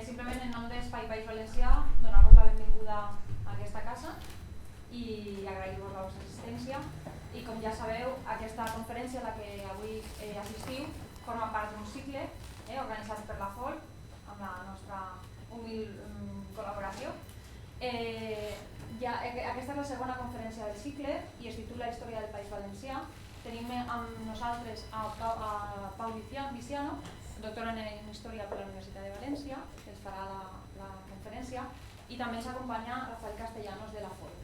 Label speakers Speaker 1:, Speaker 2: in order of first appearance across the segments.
Speaker 1: simplement en nom d'Espai País Valencià donar-vos la benvinguda a aquesta casa i agrair-vos la vostra assistència. I com ja sabeu, aquesta conferència a la que avui assistiu forma part d'un cicle organitzat per la FOL amb la nostra humil col·laboració. Aquesta és la segona conferència del cicle i es titula Història del País Valencià. Tenim amb nosaltres a Pau Viciano, doctor en Història per la Universitat de València, que ens farà la conferència, i també ens acompanya Rafael Castellanos de la FOL.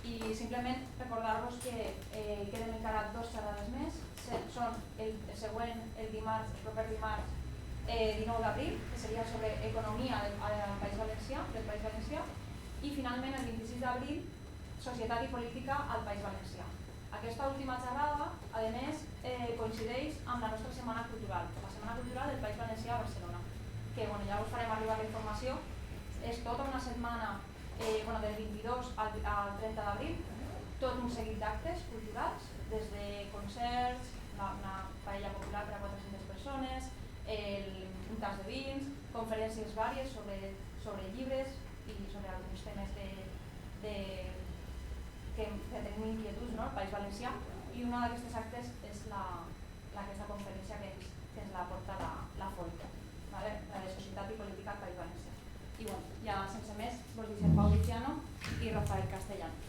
Speaker 1: I simplement recordar-vos que queden encara 2 xerrades més, són el següent, el proper dimarts 19 d'abril, que seria sobre economia del País Valencià, i finalment el 26 d'abril, societat i política al País Valencià. Aquesta última xerrada, a més, coincideix amb la nostra Setmana Cultural, la Setmana Cultural del País Valencià a Barcelona, que ja us farem arribar la informació. És tota una setmana del 22 al 30 d'abril, tot un seguit d'actes culturals, des de concerts, una paella popular per a 400 persones, un tas de vins, conferències vàries sobre llibres i sobre alguns temes que tenim inquietuds al País Valencià, i una d'aquestes actes és aquesta conferència que ens la porta la FOL, la de Societat i Política al País Valencià. I ja sense més, vos deixem Pau Viciano i Rafael Castellanos.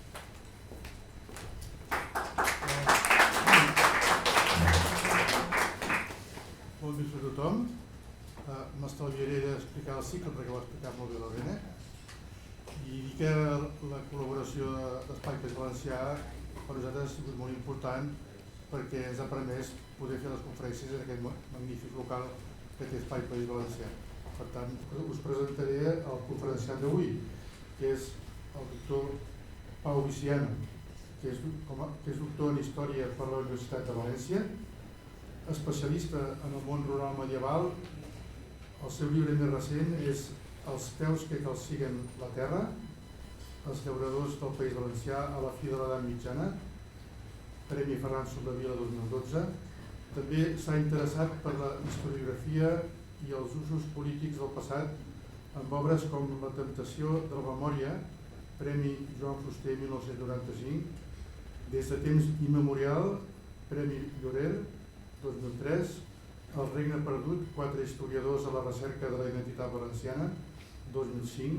Speaker 2: Bon vespre a tothom. M'estalviaré d'explicar el cicle perquè ho ha explicat molt bé l'Helena. I dir que la col·laboració d'Espai País Valencià per nosaltres ha sigut molt important perquè ens ha permès poder fer les conferències en aquest magnífic local que té Espai País Valencià. Per tant, us presentaré el conferenciant d'avui, que és el doctor Pau Viciano, que és doctor en Història per la Universitat de València, especialista en el món rural medieval. El seu llibre més recent és Els peus que calciguen la terra, els llauradors del País Valencià a la fi de l'edat mitjana, Premi Ferran Soldevila 2012. També s'ha interessat per la historiografia i els usos polítics del passat amb obres com La temptació de la memòria, Premi Joan Fuster 1995, Des de temps immemorial, Premi Llorer 2003, El regne perdut, 4 historiadors a la recerca de la identitat valenciana 2005,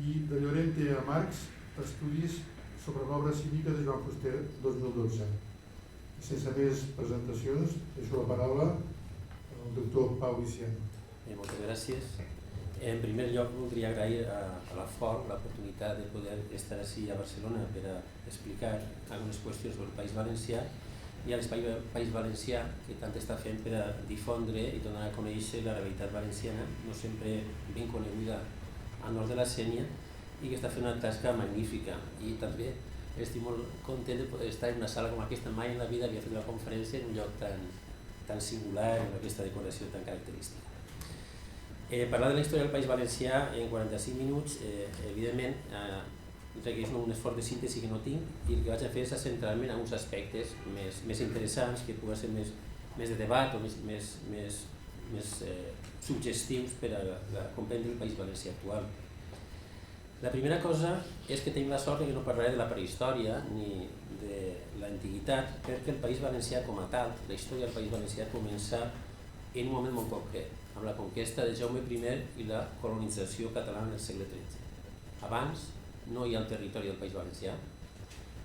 Speaker 2: i De Llorente a Marx, estudis sobre l'obra cívica de Joan Fuster 2012. I sense més presentacions, deixo la paraula al doctor Pau Viciano.
Speaker 3: Moltes gràcies. En primer lloc, voldria agrair a la FOL l'oportunitat de poder estar així a Barcelona per a explicar algunes qüestions sobre el País Valencià i a l'Espai País Valencià, que tant està fent per a difondre i donar a conèixer la realitat valenciana, no sempre ben coneguda al nord de la Sénia, i que està fent una tasca magnífica. I també estic molt content de poder estar en una sala com aquesta. Mai en la vida havia fet una conferència en un lloc tan singular, amb aquesta decoració tan característica. Parlar de la història del País Valencià en 45 minuts, evidentment, requereix un esforç de síntesi que no tinc, i el que vaig a fer és centrar-me en alguns aspectes més interessants, que puguen ser més de debat o més suggestius per a comprendre el País Valencià actual. La primera cosa és que tenim la sort que no parlaré de la prehistòria ni de l'antiguitat, perquè el País Valencià com a tal, la història del País Valencià comença en un moment molt concret, amb la conquesta de Jaume I i la colonització catalana del segle XIII. Abans no hi ha el territori del País Valencià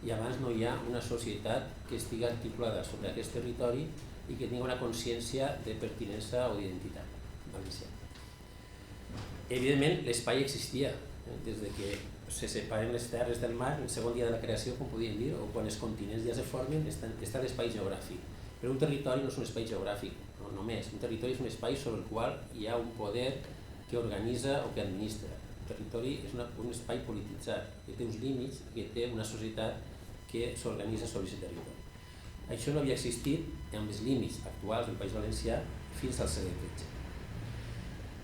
Speaker 3: i abans no hi ha una societat que estigui articulada sobre aquest territori i que tingui una consciència de pertinença o d'identitat valenciana. Evidentment, l'espai existia des que se separen les terres del mar, el segon dia de la creació, com podríem dir, o quan els continents ja se formen, està l'espai geogràfic. Però un territori no és un espai geogràfic, no només. Un territori és un espai sobre el qual hi ha un poder que organitza o que administra. El territori és un espai polititzat, que té uns límits i que té una societat que s'organitza sobre aquest territori. Això no havia existit amb els límits actuals del País Valencià fins al segle XIII.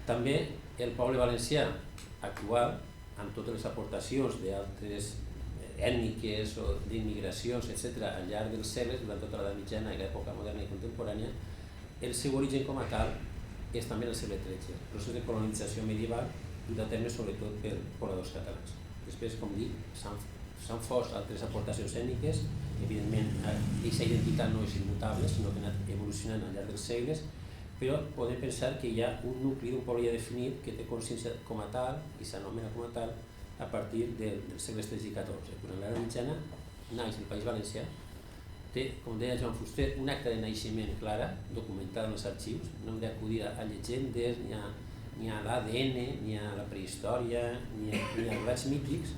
Speaker 3: També el poble valencià actual, amb totes les aportacions d'altres ètniques o d'immigracions, etc., al llarg dels segles, durant tota l'edat mitjana i l'època moderna i contemporània, el seu origen com a tal és també en el segle XIII. El procés de colonització medieval dut a terme sobretot per pobladors catalans. Després, com dic, s'han fos altres aportacions ètniques, evidentment aquesta identitat no és immutable, sinó que ha anat evolucionant al llarg dels segles, però podem pensar que hi ha un nucli d'un poble ja definit que té consciència com a tal i s'anomena com a tal a partir dels segles XIII i XIV. Durant l'Edat Mitjana naix el País Valencià, té, com deia Joan Fuster, un acte de naixement clara, documentada en els arxius, no hem d'acudir a llegendes, ni a l'ADN, ni a la prehistòria, ni a relats mítics,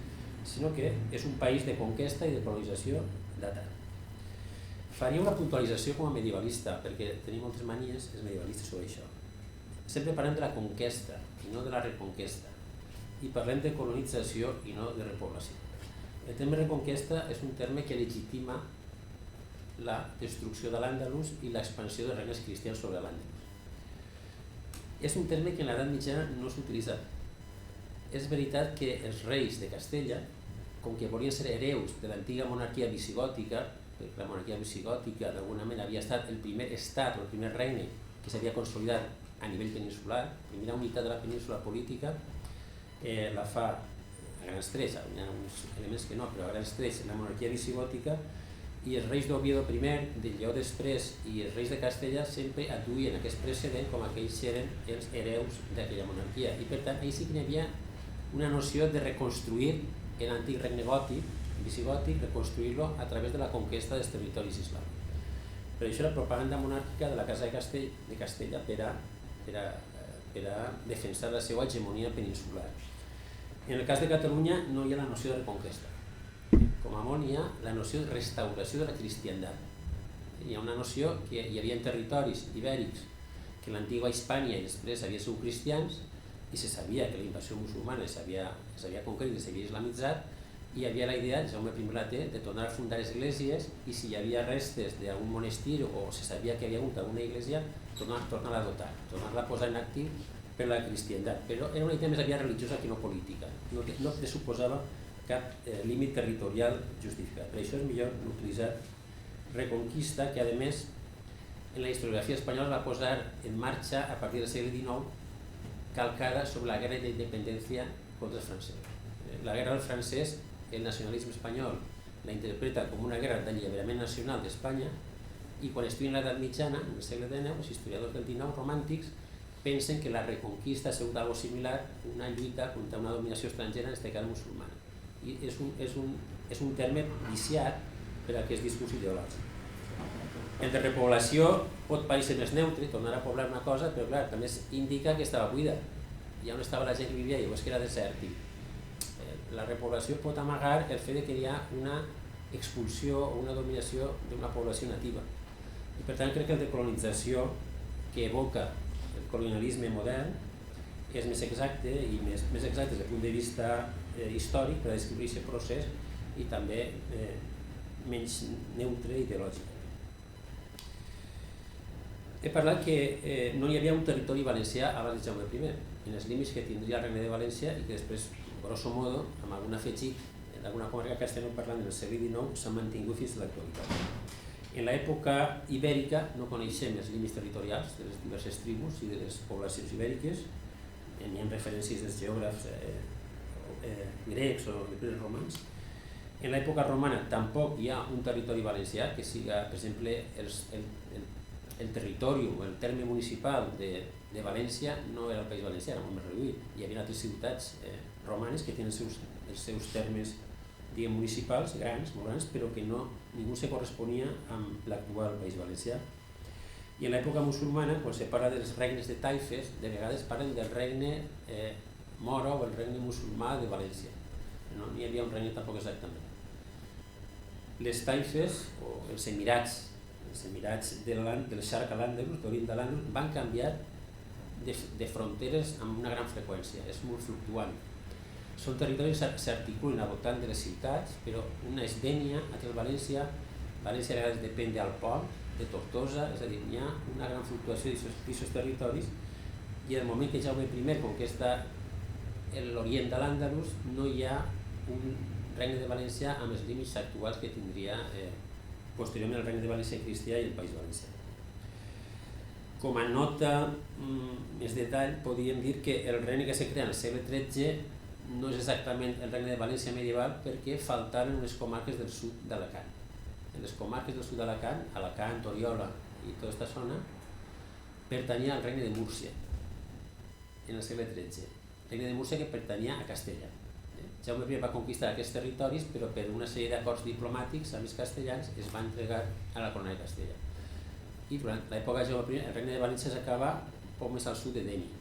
Speaker 3: sinó que és un país de conquesta i de colonització datat. Faria una puntualització com a medievalista, perquè tenim moltes manies els medievalistes sobre això. Sempre parlem de la conquesta i no de la reconquesta, i parlem de colonització i no de repoblació. El terme reconquesta és un terme que legitima la destrucció de l'Àndalus i l'expansió dels regnes cristians sobre l'Àndalus. És un terme que en l'Edat Mitjana no s'utilitza. És veritat que els reis de Castella, com que volien ser hereus de l'antiga monarquia visigòtica, perquè la monarquia visigòtica d'alguna manera havia estat el primer estat o el primer regne que s'havia consolidat a nivell peninsular, la primera unitat de la península política, la fa a grans trets, hi ha uns elements que no, però a grans trets la monarquia visigòtica, i els reis d'Oviedo I, de Lleó després i els reis de Castella sempre adduïen aquest precedent com aquells eren els hereus d'aquella monarquia, i per tant ahir sí que hi havia una noció de reconstruir l'antic regne gòtic, visigòtic, reconstruir-lo a través de la conquesta dels territoris islàmics. Per això la propaganda monàrquica de la Casa de Castella per a defensar la seva hegemonia peninsular. En el cas de Catalunya no hi ha la noció de reconquesta. Com a molt hi ha la noció de restauració de la cristiandat. Hi ha una noció que hi havia territoris ibèrics que l'antiga Hispània i després havien sigut cristians i se sabia que la invasió musulmana s'havia conquerit i s'havia islamitzat, i hi havia la idea, Jaume I la té, de tornar a fundar esglésies i si hi havia restes d'algun monestir o se sabia que hi havia hagut alguna església, tornar-la a dotar, tornar-la a posar en actiu per la cristiandat. Però era una idea més aviat religiosa que no política, no pressuposava cap límit territorial justificat. Per això és millor utilitzar reconquista, que a més en la historiografia espanyola va posar en marxa a partir del segle XIX, calcada sobre la guerra d'independència contra els francesos. La guerra del francès, el nacionalisme espanyol la interpreta com una guerra d'alliberament nacional d'Espanya, i quan estudien l'edat mitjana, en el segle XIX, els historiadors del XIX romàntics pensen que la reconquista ha sigut algo similar, una lluita contra una dominació estrangera, en aquest cas musulmana. I és un terme viciat per a aquest discurs ideològic. El de repoblació pot parecer més neutre, tornar a poblar una cosa, però clar, també indica que estava buida. Ja on estava la gent que vivia, llavors que era desèrtic. La repoblació pot amagar el fet que hi ha una expulsió o una dominació d'una població nativa. I per tant crec que el de colonització que evoca el colonialisme modern és més exacte i més exacte des del punt de vista històric per a descriure aquest procés i també menys neutre i ideològic. He parlat que no hi havia un territori valencià abans de Jaume I, en els límits que tindria el Regne de València i que després, grosso modo, amb algun afegit, en alguna comarca castellanoparlant del segle XIX s'ha mantingut fins a l'actualitat. En l'època ibèrica no coneixem els límits territorials de les diverses tribus i de les poblacions ibèriques, hi ha referències dels geògrafs grecs o romans. En l'època romana tampoc hi ha un territori valencià que siga, per exemple, el territori o el terme municipal de València no era el País Valencià, era molt més reduït. Hi havia altres ciutats romanes que tenen els seus termes municipals grans, molt grans, però que ningú se corresponia amb l'actual País Valencià. I en l'època musulmana, quan se parla dels regnes de taifes, de vegades parlen del regne moro o el regne musulmà de València. No hi havia un regne tampoc exactament. Les taifes, o els emirats del Sharq al-Àndalus, d'Orient de l'Àndalus, van canviar de fronteres amb una gran freqüència, és molt fluctuant. Són territoris que s'articulen al voltant de les ciutats, però una és Dénia, altra és València. València a vegades depèn d'Alpont, de Tortosa, és a dir, hi ha una gran fluctuació d'aquests territoris i al moment que Jaume I conquesta l'Orient de l'Àndalus no hi ha un regne de València amb els límits actuals que tindria posteriorment el regne de València cristià i el País Valencià. Com a nota més detall, podríem dir que el regne que se crea en el segle XIII no és exactament el regne de València medieval perquè faltaven unes comarques del sud d'Alacant. En les comarques del sud d'Alacant, Alacant, Oriola i tota aquesta zona, pertanyia al regne de Múrcia en el segle XIII. El regne de Múrcia que pertanyia a Castella. Jaume I va conquistar aquests territoris, però per una sèrie d'acords diplomàtics amb els castellans es va entregar a la corona de Castella. I durant l'època de Jaume I, el regne de València s'acaba poc més al sud de Dénia.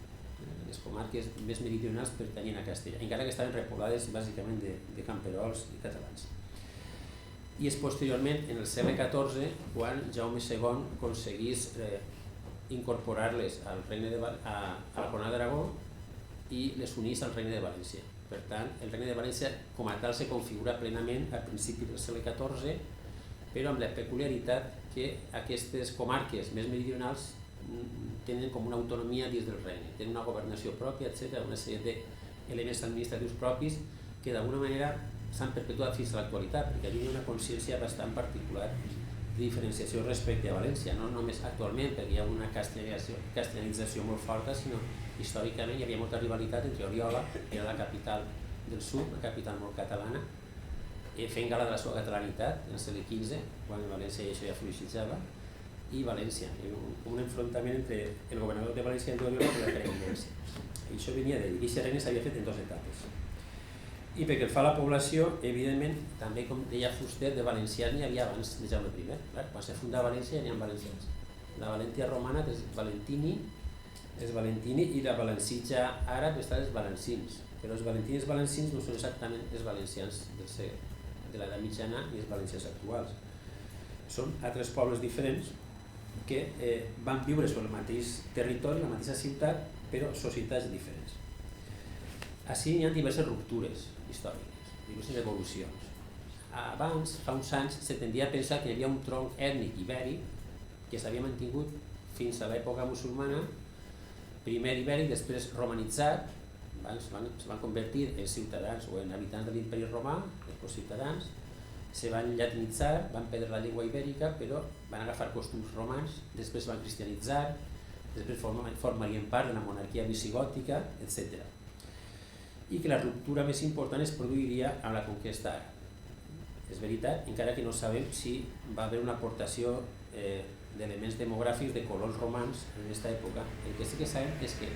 Speaker 3: Les comarques més meridionals pertanyien a Castella, encara que estaven repoblades bàsicament de camperols i catalans. I és posteriorment, en el segle XIV, quan Jaume II aconseguís incorporar-les a la corona d'Aragó i les unís al regne de València. Per tant, el regne de València com a tal se configura plenament al principi del segle XIV, però amb la peculiaritat que aquestes comarques més meridionals tenen com una autonomia dins del regne, tenen una governació pròpia, etc., una sèrie d'elements administratius propis que d'alguna manera s'han perpetuat fins a l'actualitat, perquè hi ha una consciència bastant particular de diferenciació respecte a València, no només actualment perquè hi ha una castellanització molt forta, sinó històricament hi havia molta rivalitat entre Oriola, que era la capital del sud, una capital molt catalana, fent gala de la seva catalanitat en el segle XV, quan a València això ja fluixitjava, i València, un enfrontament entre el governador de València i Oriola i la preeminència. I això venia d'ell, i aquest regne s'havia fet en 2 etapes. I perquè fa la població, evidentment, també com deia Fuster, de valencians n'hi havia abans de Jaume I. Quan se funda València n'hi ha valencians. La Valentia romana és Valentini i la Valencija àrab està els valencins. Però els valentinis valencins no són exactament els valencians de l'edat mitjana i els valencians actuals. Són altres pobles diferents que van viure sobre el mateix territori, la mateixa ciutat, però societats diferents. Així hi ha diverses ruptures històriques, diverses evolucions. Abans, fa uns anys, se tendia a pensar que hi havia un tronc ètnic ibèric que s'havia mantingut fins a l'època musulmana, primer ibèric, després romanitzat, es van convertir en ciutadans o en habitants de l'imperi romà, després ciutadans, se van llatinitzar, van perdre la llengua ibèrica, però van agafar costums romans, després van cristianitzar, després formarien part de la monarquia visigòtica, etc. I que la ruptura més important es produiria amb la conquesta àrab. És veritat, encara que no sabem si va haver una aportació d'elements demogràfics de colons romans en aquesta època. El que sí que sabem és que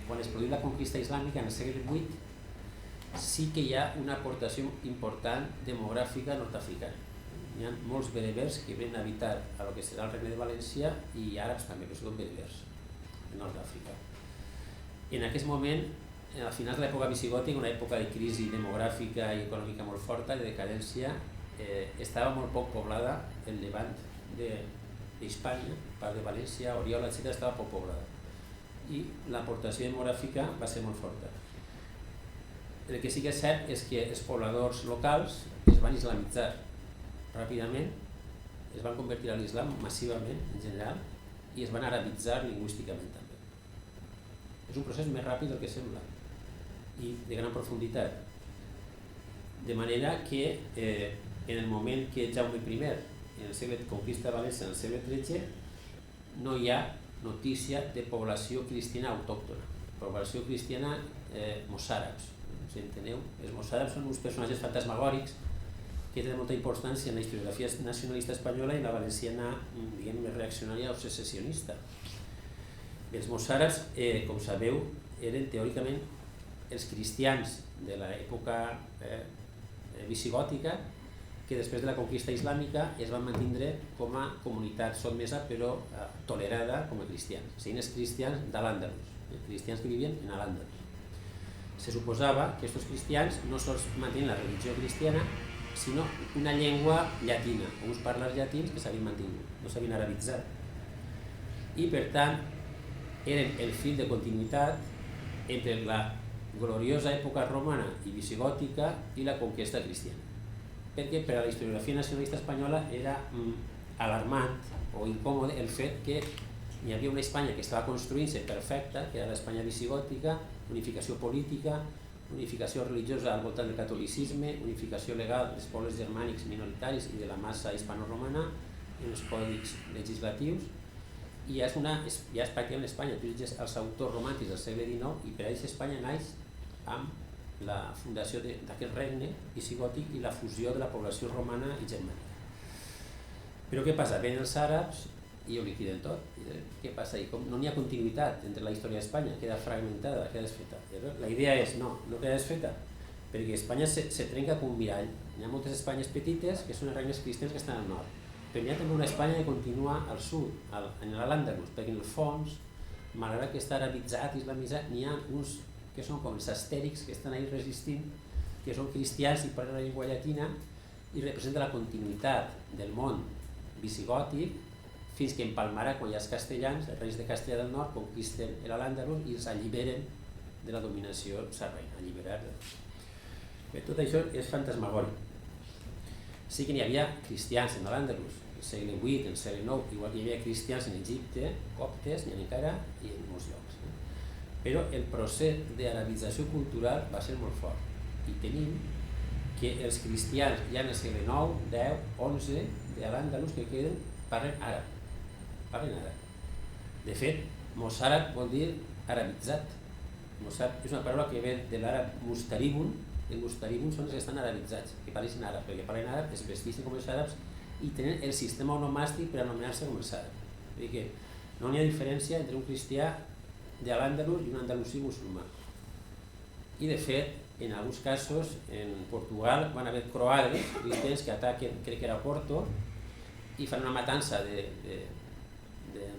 Speaker 3: quan es produïa la conquista islàmica en el segle VIII sí que hi ha una aportació important demogràfica nord-africana. Hi ha molts berebers que venen a habitar a lo que serà el regne de València i àrabs també, que són berebers de Nord-Àfrica. En aquest moment, a finals de l'època visigòtica, una època de crisi demogràfica i econòmica molt forta, de decadència, estava molt poc poblada el llevant d'Hispània, part de València, Oriola, etc., estava poc poblada. I l'aportació demogràfica va ser molt forta. El que sí que és cert és que els pobladors locals es van islamitzar ràpidament, es van convertir a l'islam massivament, en general, i es van arabitzar lingüísticament també. És un procés més ràpid del que sembla i de gran profunditat. De manera que en el moment que Jaume I, en el segle conquista València en el segle XIII, no hi ha notícia de població cristiana autòctona, població cristiana mossàrabs. Si enteneu, els mossàrabs són uns personatges fantasmagòrics que tenen molta importància en la historiografia nacionalista espanyola i la valenciana, diguem, més reaccionària o secessionista. Els mossàrabs, com sabeu, eren teòricament els cristians de l'època visigòtica que després de la conquista islàmica es van mantindre com a comunitat sotmesa però tolerada com a cristians. Siguin els cristians d'Al-Àndalus, cristians que vivien en Al-Àndalus. Se suposava que aquests cristians no sols mantenien la religió cristiana, sinó una llengua llatina, uns parlars llatins que s'havien mantingut, no s'havien arabitzat. I per tant, eren el fil de continuïtat entre la gloriosa època romana i visigòtica i la conquesta cristiana. Perquè per a la historiografia nacionalista espanyola era alarmant o incòmode el fet que hi havia una Espanya que estava construint-se perfecta, que era l'Espanya visigòtica, unificació política, unificació religiosa al voltant del catolicisme, unificació legal dels pobles germànics minoritaris i de la massa hispano-romana i els còdics legislatius, i ja és pràcticament Espanya. Tu llegeix els autors romàntics del segle XIX i per ells Espanya naix amb la fundació d'aquest regne visigòtic i la fusió de la població romana i germànica. Però què passa? Venen els àrabs i ho liquiden tot. Què passa? No n'hi ha continuïtat entre la història d'Espanya, queda fragmentada, queda desfeta. La idea és no queda desfeta, perquè Espanya se trenca com un mirall. Hi ha moltes Espanyes petites que són els regnes cristians que estan al nord, però hi ha també una Espanya que continua al sud, en l'Al-Àndalus, perquè en el fons, malgrat que està arabitzat, islamitzat, n'hi ha uns que són com els astèrics que estan ahí resistint, que són cristians i parlen la llengua llatina i representa la continuïtat del món visigòtic fins que empalmarà quan hi ha els castellans, els reis de Castella del Nord, conquisten l'Al-Àndalus i els alliberen de la dominació sarraïna, alliberar-los. Bé, tot això és fantasmagòric. Sí que n'hi havia cristians en l'Àndalus, el segle VIII, el segle IX, igual que hi havia cristians en Egipte, coptes, n'hi ha encara, i en molts llocs. Però el procés d'arabització cultural va ser molt fort. I tenim que els cristians ja en el segle IX, X, XI, de l'Àndalus que queden, parlen àrab. De fet, mossàrab vol dir arabitzat. Mossàrab és una paraula que ve de l'àrab mustaribun. Els mustaribun són els que estan arabitzats, que parlin àrab, perquè parlen àrab, es vesteixen com els àrabs i tenen el sistema onomàstic per anomenar-se com els àrabs. Vull dir que no hi ha diferència entre un cristià de l'Àndalus i un andalusí musulmà. I de fet, en alguns casos, en Portugal van haver croades, cristians que ataquen, crec que era Porto, i fan una matança de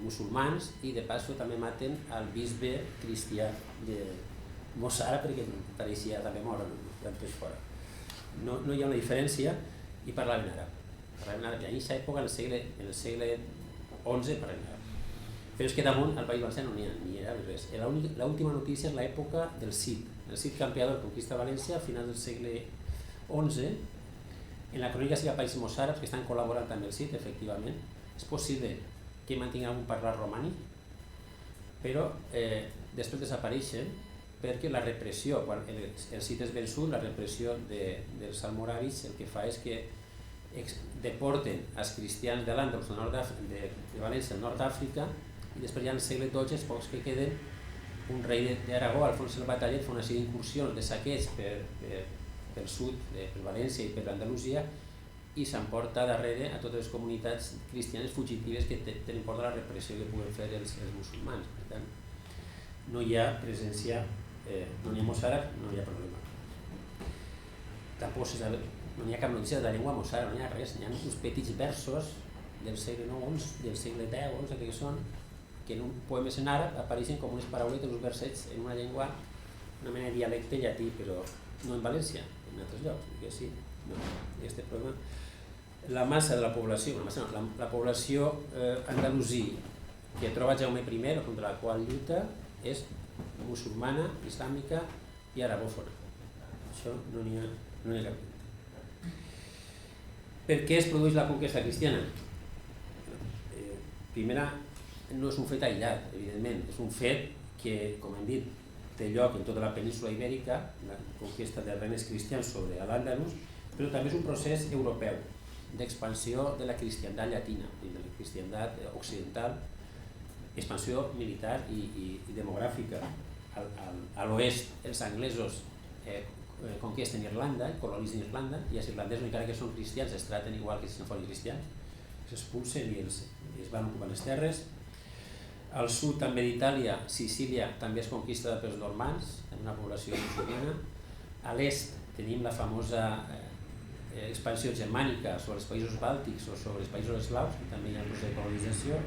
Speaker 3: musulmans i de passo també maten al bisbe cristià de mossàrab perquè pareixia també mort després fora. No hi ha una diferència i parlaven àrab. En aquesta època, en el segle XI, parlaven àrab. Però és que damunt al País Valencià no n'hi era res. L'última notícia és l'època del Cid. El Cid campeador conquista València a finals del segle XI. En la crònica sí que apareixen molts àrabs que estan col·laborant amb el Cid, efectivament. És possible que mantingui algun parlar romànic, però després desapareixen perquè la repressió, quan el Cid és vençut, la repressió dels almoràvits el que fa és que deporten els cristians de l'Àndalus, de València, al nord d'Àfrica, i després ja en el segle XII, els pocs que queden, un rei d'Aragó, Alfons el Batallet, fa una sèrie d'incursions de saqueig pel sud, per València i per Andalusia, i s'emporta darrere a totes les comunitats cristianes fugitives que tenen por de la repressió que puguen fer els musulmans. Per tant, no hi ha presència, no n'hi ha mossàrab, no hi ha problema. Tampoc no hi ha cap notícia de la llengua mossàrab, no hi ha res, hi ha uns petits versos del segle IX, del segle X, XI, que són que en un poemes en àrab apareixen com unes parauletes, uns versets en una llengua, una mena de dialecte llatí, però no en València, en altres llocs, que sí, no, aquest problema. La massa de la població, la població andalusí que troba Jaume I, contra la qual lluita, és musulmana, islàmica i arabòfona. Això no n'hi ha cap. Per què es produeix la conquesta cristiana? Primera, no és un fet aïllat, evidentment, és un fet que, com hem dit, té lloc en tota la península ibèrica, la conquesta dels regnes cristians sobre l'Àndalus, però també és un procés europeu d'expansió de la cristiandat llatina, de la cristiandat occidental, expansió militar i demogràfica. A l'oest, els anglesos conquesten Irlanda, colonitzen Irlanda, i els irlandesos, encara que són cristians, es traten igual que si no fossin cristians, s'expulsen i es van ocupar les terres. Al sud també d'Itàlia, Sicília també és conquistada pels normands, en una població musulmana. A l'est tenim la famosa expansió germànica sobre els països bàltics o sobre els països eslaus, que també hi ha un procés de colonització,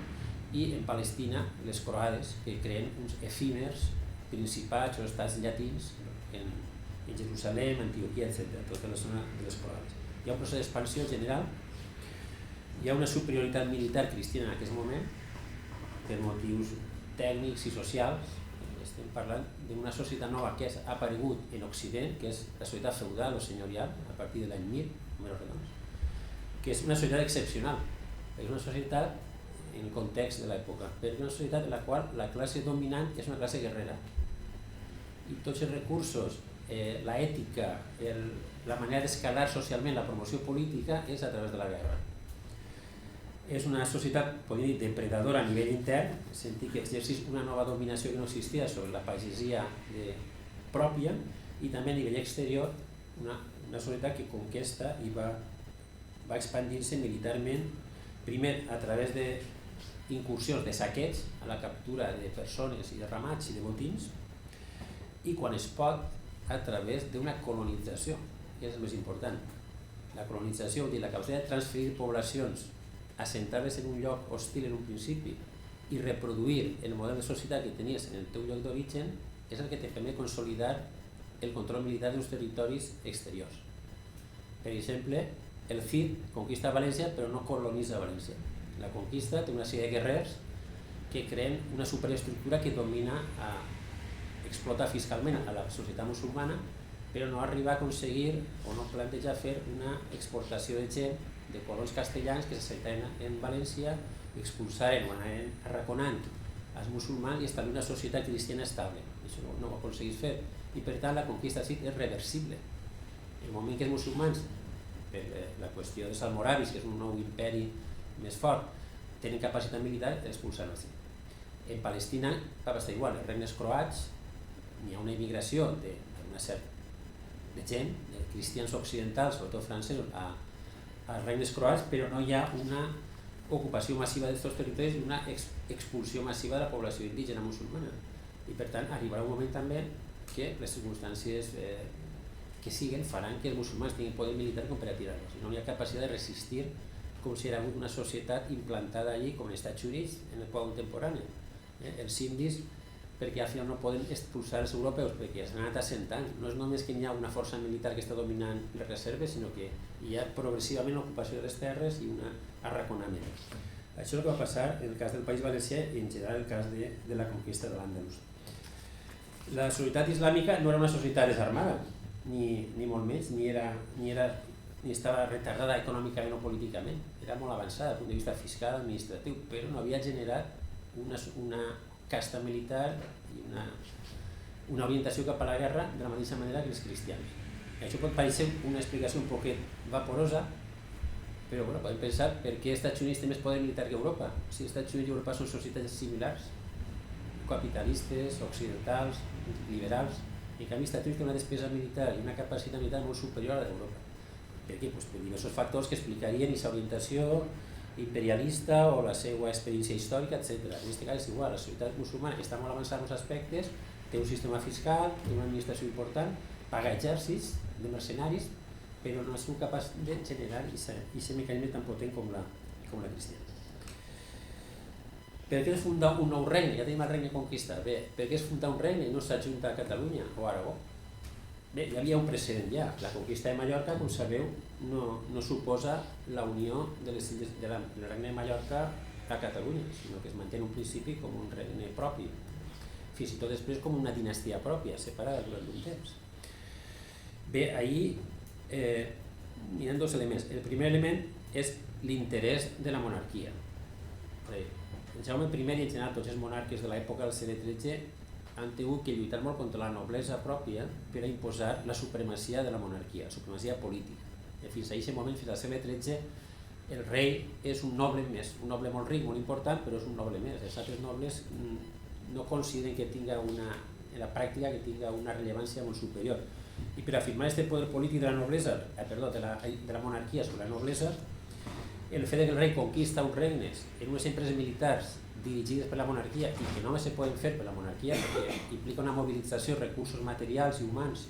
Speaker 3: i en Palestina les croades, que creen uns efímers principats o estats llatins en Jerusalem, Antioquia, etc., tota la zona de les croades. Hi ha un procés d'expansió general, hi ha una superioritat militar cristiana en aquest moment, per motius tècnics i socials. Estem parlant d'una societat nova que ha aparegut en Occident, que és la societat feudal o senyorial, a partir de l'any 1000, números redonds, que és una societat excepcional, és una societat en el context de l'època, però és una societat en la qual la classe dominant és una classe guerrera. I tots els recursos, la ètica, la manera d'escalar socialment la promoció política és a través de la guerra. És una societat, podríem dir, depredadora a nivell intern, en el sentit que exerceix una nova dominació que no existia sobre la pagesia pròpia, i també a nivell exterior una societat que conquesta i va expandint-se militarment, primer a través d'incursions, de saqueig, a la captura de persones i de ramats i de botins, i quan es pot a través d'una colonització, que és el més important. La colonització vol dir la capacitat de transferir poblacions assentades en un lloc hostil en un principi i reproduir el model de societat que tenies en el teu lloc d'origen és el que te permet consolidar el control militar dels territoris exteriors. Per exemple, el Cid conquista València però no colonitza València. La conquista té una sèrie de guerrers que creen una superestructura que domina, explota fiscalment a la societat musulmana, però no arriba a aconseguir o no planteja fer una exportació de gent, de colons castellans que s'assentaven en València, expulsaren o anaven arraconant els musulmans i establir una societat cristiana estable. Això no ho aconseguís fer. I per tant la conquista sí és reversible. El moment que els musulmans, per la qüestió dels almoràvits, que és un nou imperi més fort, tenen capacitat militar, expulsar-los. En Palestina va passar igual. Els regnes croats, hi ha una immigració d'una certa de gent, de cristians occidentals, sobretot francesos, als regnes croats, però no hi ha una ocupació massiva d'aquests territoris i una expulsió massiva de la població indígena musulmana. I per tant arribarà un moment també que les circumstàncies que siguen faran que els musulmans tinguin poder militar com per a tirar-los. No hi ha capacitat de resistir com si era una societat implantada allí com en els Estats Units en el poble contemporani. Els indis, perquè al final no poden expulsar els europeus perquè s'han anat assentant. No és només que hi ha una força militar que està dominant les reserves, sinó que hi ha progressivament l'ocupació de les terres i un arraconament. Això és el que va passar en el cas del País Valencià i en general el cas de la conquista de l'Àndalus. La societat islàmica no era una societat desarmada, ni molt més, ni estava retardada econòmicament o políticament. Era molt avançada des del punt de vista fiscal, administratiu, però no havia generat una casta militar i una orientació cap a la guerra de la mateixa manera que els cristians. Això pot parecer una explicació un poquet vaporosa, però podem pensar per què els Estats Units té més poder militar que Europa. Si els Estats Units i Europa són societats similars, capitalistes, occidentals, liberals, en canvi els Estats Units té una despesa militar i una capacitat militar molt superior a l'Europa. Per què? Per diversos factors que explicarien aquesta orientació imperialista o la seva experiència històrica, etc. En aquest cas és igual, la societat musulmana està molt avançada en els aspectes, té un sistema fiscal, té una administració important, paga exèrcits de mercenaris, però no és capaç de generar aquest mecanisme tan potent com la cristiana. Per què es funda un nou regne? Ja tenim el regne conquistat. Bé, per què es funda un regne i no s'adjunta a Catalunya o Aragó? Bé, hi havia un precedent ja. La conquista de Mallorca, com sabeu, no suposa la unió del regne de Mallorca a Catalunya, sinó que es manté en un principi com un regne propi, fins i tot després com una dinastia pròpia, separada durant un temps. Bé, ahir mirem dos elements. El primer element és l'interès de la monarquia. Jaume I i en general tots els monarques de l'època del segle XIII han tingut que lluitar molt contra la noblesa pròpia per a imposar la supremacia de la monarquia, la supremacia política. Fins a aquest moment, fins al segle XIII, el rei és un noble més, un noble molt ric, molt important, però és un noble més. Els altres nobles no consideren que tinga en la pràctica que tinga una rellevància molt superior. I per afirmar aquest poder polític de la noblesa, de la monarquia sobre la noblesa, el fet que el rei conquista uns regnes en unes empreses militars dirigides per la monarquia i que només se poden fer per la monarquia perquè implica una mobilització de recursos materials i humans,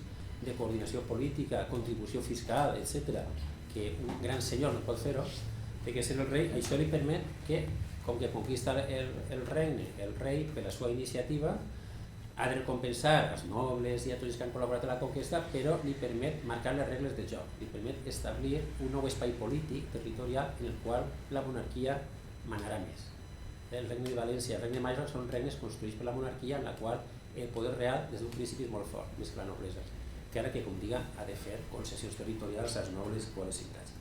Speaker 3: de coordinació política, contribució fiscal, etc., que un gran senyor no pot fer-ho, que ser el rei, això li permet que, com que conquista el regne, el rei, per la seva iniciativa, ha de recompensar els nobles i a tots els que han col·laborat a la conquesta, però li permet marcar les regles de joc, li permet establir un nou espai polític, territorial, en el qual la monarquia manarà més. El regne de València i el regne de Mallorca són regnes construïts per la monarquia en la qual el poder real des d'un principi és molt fort, més que la noblesa, que ara que, com diga, ha de fer concessions territorials als nobles o a les ciutats.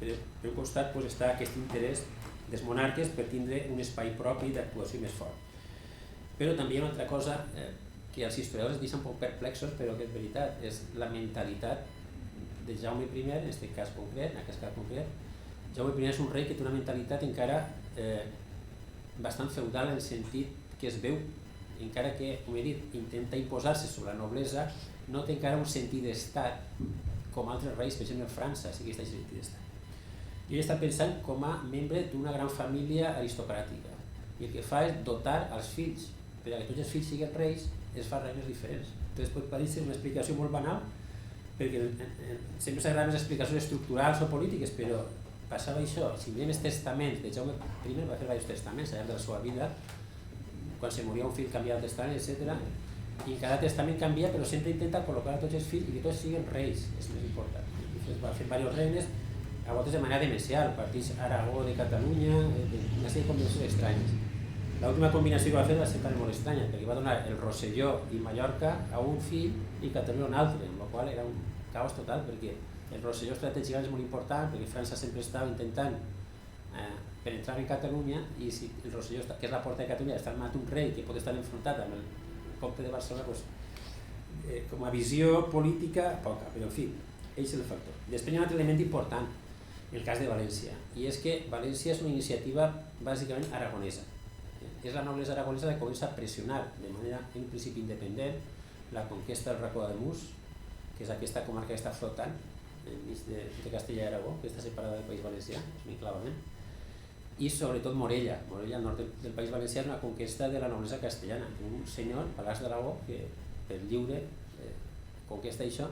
Speaker 3: Per un costat està aquest interès dels monarques per tindre un espai propi d'actuació més fort. Però també hi ha una altra cosa que els historiadors deixen un poc perplexos, però que és veritat, és la mentalitat de Jaume I, en aquest cas concret, Jaume I és un rei que té una mentalitat encara bastant feudal en el sentit que es veu, encara que, com he dit, intenta imposar-se sobre la noblesa, no té encara un sentit d'estat com altres reis, per exemple en França sí que està en sentit d'estat. I ell està pensant com a membre d'una gran família aristocràtica i el que fa és dotar als fills, perquè tots els fills siguin reis, es fa regnes diferents. Entonces pot parecer una explicació molt banal, perquè sempre s'agraden les explicacions estructurals o polítiques, però passava això. Si mirem els testaments de Jaume I, va fer diversos testaments al llarg de la seva vida, quan se moria un fill canviava el testament, etc. I cada testament canvia, però sempre intenta col·locar tots els fills i que tots siguin reis, és més important. Va fer diversos regnes, a voltes de manera demencial, partits Aragó de Catalunya, una sèrie de combinacions estranyes. L'última combinació que va fer va ser molt estranya, perquè va donar el Rosselló i Mallorca a un fill i Catalunya a un altre, amb la qual era un caos total, perquè el Rosselló estratègicament és molt important, perquè França sempre estava intentant penetrar en Catalunya i si el Rosselló, que és la porta de Catalunya, està armat un rei que pot estar enfrontat amb el comte de Barcelona, doncs, com a visió política, poca, però en fi, ell és el factor. Després hi ha un altre element important, el cas de València, i és que València és una iniciativa bàsicament aragonesa. És la noblesa aragonesa que comença a pressionar de manera en principi independent la conquesta del Racó de Murs, que és aquesta comarca que està flotant enmig de Castella i Aragó, que està separada del País Valencià, enclavament, i sobretot Morella. Morella, al nord del País Valencià, és una conquesta de la noblesa castellana. Un senyor, Palàs d'Aragó, que per lliure conquesta això,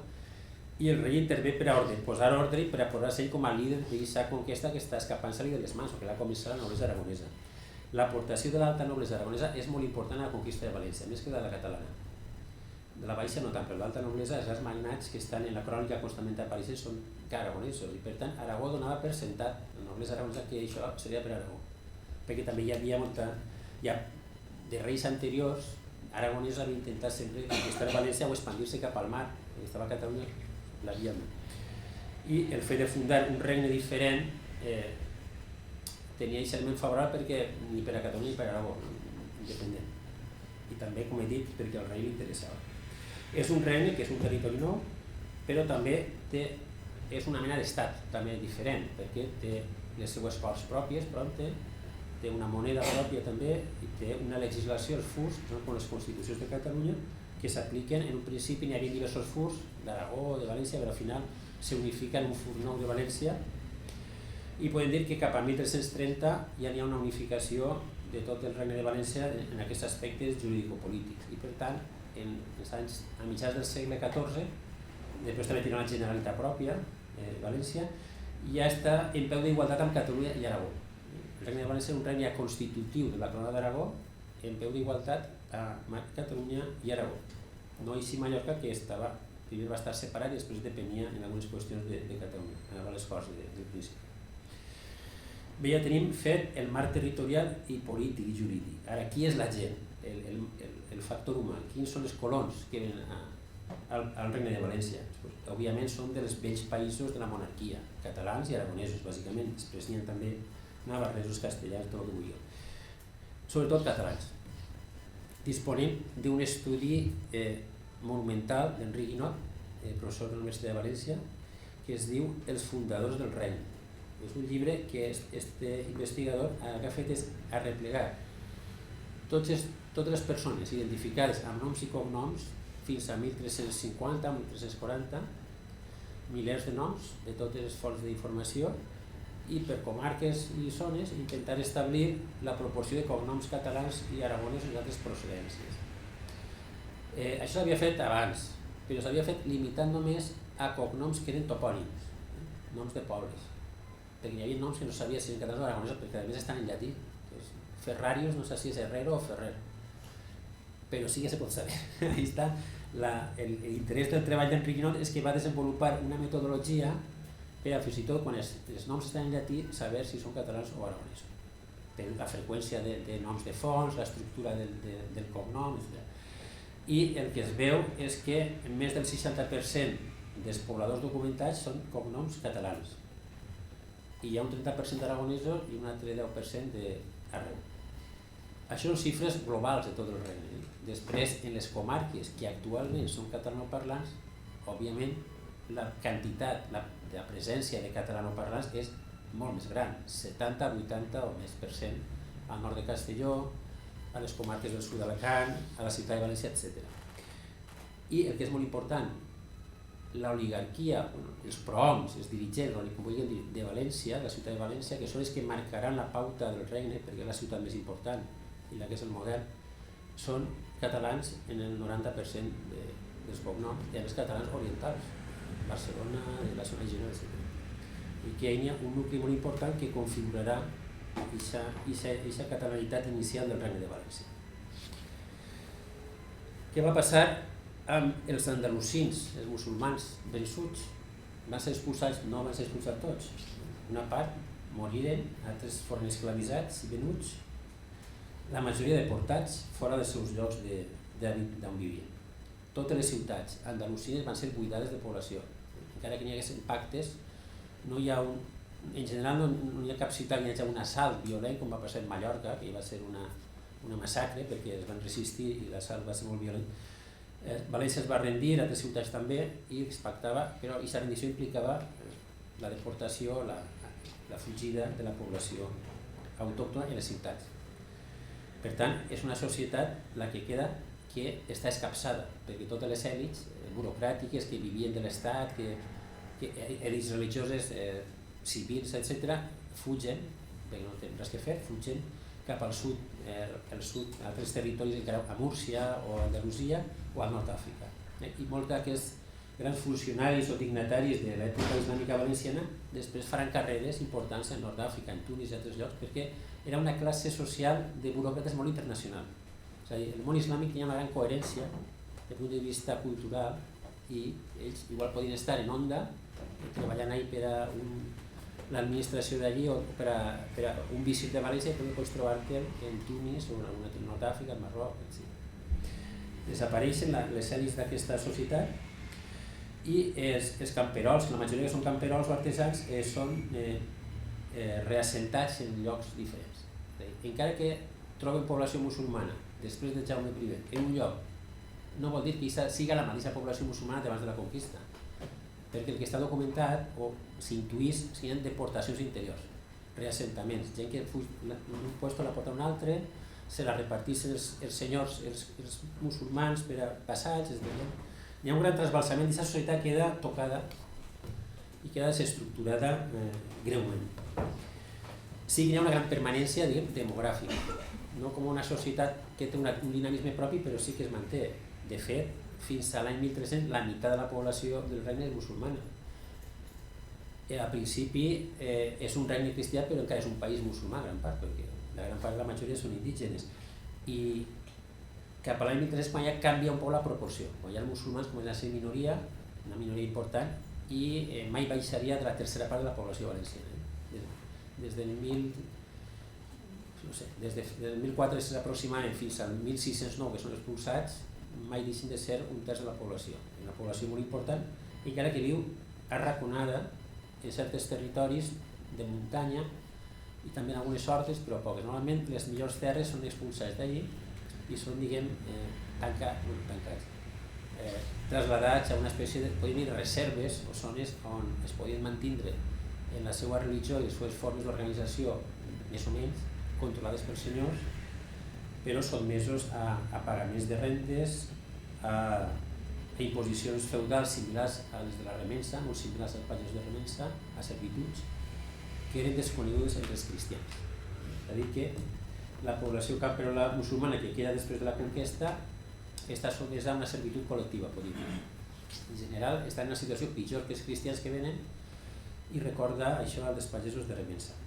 Speaker 3: i el rei intervé per a posar ordre i per a posar-se ell com a líder d'aquesta conquesta que està escapant-se-li de les mans, o que l'ha començat la noblesa aragonesa. L'aportació de l'alta noblesa aragonesa és molt important a la conquista de València, més que de la catalana. De la baixa no tant, però l'alta noblesa, els magnats que estan en la crònica constantment apareixen són aragonesos, i per tant Aragó donava per sentat, la noblesa aragonesa, que això seria per Aragó, perquè també hi havia de reis anteriors, aragonesos havien intentat sempre conquistar València o expandir-se cap al mar, perquè estava a Catalunya, l'havien. I el fet de fundar un regne diferent tenia aquest element favorable perquè ni per a Catalunya ni per a Aragó, independent. I també, com he dit, perquè al rei li interessava. És un regne que és un territori nou, però també és una mena d'estat també diferent, perquè té les seues corts pròpies, però té una moneda pròpia també i té una legislació, els furs, com les constitucions de Catalunya, que s'apliquen. En un principi n'hi havia diversos furs d'Aragó, de València, però al final s'unifica en un fur nou de València i podem dir que cap a 1330 ja n'hi ha una unificació de tot el regne de València en aquests aspectes jurídico-polítics i per tant a mitjans del segle XIV, després també tindrà una Generalitat pròpia, València, i ja està en peu d'igualtat amb Catalunya i Aragó. El regne de València és un regne constitutiu de la corona d'Aragó en peu d'igualtat a Catalunya i Aragó. No així Mallorca, que primer va estar separat i després depenia en algunes qüestions de Catalunya, anava a les Corts del Príncipe. Bé, ja tenim fet el marc territorial i polític i jurídic. Ara, qui és la gent? El factor humà. Quins són els colons que venen al regne de València? Òbviament són dels vells països de la monarquia, catalans i aragonesos, bàsicament. Després n'hi ha també navarresos, castellans, tot el que vulgueu. Sobretot catalans. Disponem d'un estudi monumental d'Enric Guinot, professor de la Universitat de València, que es diu Els fundadors del regne. És un llibre que aquest investigador el que ha fet és arreplegar totes les persones identificades amb noms i cognoms fins a 1350, 1340, milers de noms de totes les fonts d'informació i per comarques i zones intentar establir la proporció de cognoms catalans i aragonesos i altres procedències. Això s'havia fet abans, però s'havia fet limitant només a cognoms que eren topònims, noms de pobles, perquè hi havia noms que no sabia si eren catalans o aragonesos, perquè a més estan en llatí. Ferrarius no sé si és Herrero o Ferrer, però sí que se pot saber. Ahí està. L'interès del treball d'Enric Guinot és que va desenvolupar una metodologia per a fins i tot quan els noms estan en llatí saber si són catalans o aragonesos. Per la freqüència de noms de fonts, l'estructura del cognom, etc. I el que es veu és que més del 60% dels pobladors documentats són cognoms catalans. I hi ha un 30% d'aragonesos i un altre 10% d'arreu. Això són xifres globals de tot el regne. Després, en les comarques que actualment són catalanoparlants, òbviament la quantitat, la presència de catalanoparlants és molt més gran, 70, 80 o més per cent al nord de Castelló, a les comarques del sud d'Alacant, a la ciutat de València, etc. I el que és molt important, l'oligarquia, els prohoms, els dirigents, com vulguin dir, de València, de la ciutat de València, que són els que marcaran la pauta del regne, perquè és la ciutat més important i la que és el model, són catalans en el 90% dels cognoms, i a més catalans orientals, Barcelona, la zona de Girona, etc. I que hi ha un nucli molt important que configurarà aquesta catalanitat inicial del Regne de València. Què va passar amb els andalusins, els musulmans vençuts? Van ser expulsats? No van ser expulsats tots. Una part moriren, altres foren esclavitzats i venuts, la majoria deportats fora dels seus llocs d'on vivien. Totes les ciutats andalusines van ser buidades de població. Encara que n'hi hagués pactes, no hi ha en general no hi ha cap ciutat que hi hagi un assalt violent com va passar en Mallorca, que va ser una massacre perquè es van resistir i l'assalt va ser molt violent. València es va rendir, altres ciutats també, i es pactava, però aquesta rendició implicava la deportació, la fugida de la població autòctona en les ciutats. Per tant, és una societat la que queda que està escapçada, perquè totes les èlits burocràtiques que vivien de l'Estat, èlits religioses, civils, etc., fugen, perquè no tenen res que fer, fugen cap al sud, a altres territoris, a Múrcia o a Andalusia o al nord d'Àfrica. I molts d'aquests grans funcionaris o dignataris de l'època islàmica valenciana després faran carreres importants al nord d'Àfrica, en Tunis i altres llocs, perquè era una classe social de buròcrates molt internacional. És a dir, el món islàmic tenia una gran coherència des del punt de vista cultural i ells igual podien estar en Onda, treballant ahí per a l'administració d'allí o per a un visit de València, i pots trobar-te en Tunis o en alguna altra nord d'Àfrica, en Marroc, etc. Desapareixen les èlits d'aquesta societat i els camperols, la majoria que són camperols o artesans, són reassentats en llocs diferents. Encara que troben població musulmana després de Jaume I en un lloc, no vol dir que siga la mateixa població musulmana d'abans de la conquista, perquè el que està documentat o s'intuís serien deportacions interiors, reassentaments, gent que fuig d'un lloc la porta a un altre, se la repartissin els senyors, els musulmans per a passats, hi ha un gran trasbalsament i aquesta societat queda tocada i queda desestructurada greument. Sí que hi ha una gran permanència demogràfica, no com una societat que té un dinamisme propi, però sí que es manté. De fet, fins a l'any 1300 la meitat de la població del regne és musulmana. A principi és un regne cristià, però encara és un país musulmà, gran part, perquè la gran part de la majoria són indígenes. I cap a l'any 1300 quan ja canvia un poc la proporció. Quan hi ha els musulmans comencen a ser minoria, una minoria important, i mai baixaria de la tercera part de la població valenciana. Des del 1400 aproximadament fins al 1609, que són expulsats, mai deixen de ser un terç de la població. Una població molt important, encara que viu arraconada en certs territoris de muntanya i també en algunes hortes, però poques. Normalment les millors terres són expulsats d'allí i són, tancats, trasladats a una espècie de reserves o zones on es podien mantindre en la seva religió i les seves formes d'organització més o menys controlades pels senyors, però sotmesos a pagaments de rentes, a imposicions feudals similars a les de la remença, molt similars als pagesos de remença, a servituds, que eren desconegudes entre els cristians. És a dir, que la població camperola musulmana que queda després de la conquesta està sotmesa a una servitud col·lectiva, podríem dir. En general, està en una situació pitjor que els cristians que venen i recorda això als pagesos de remença.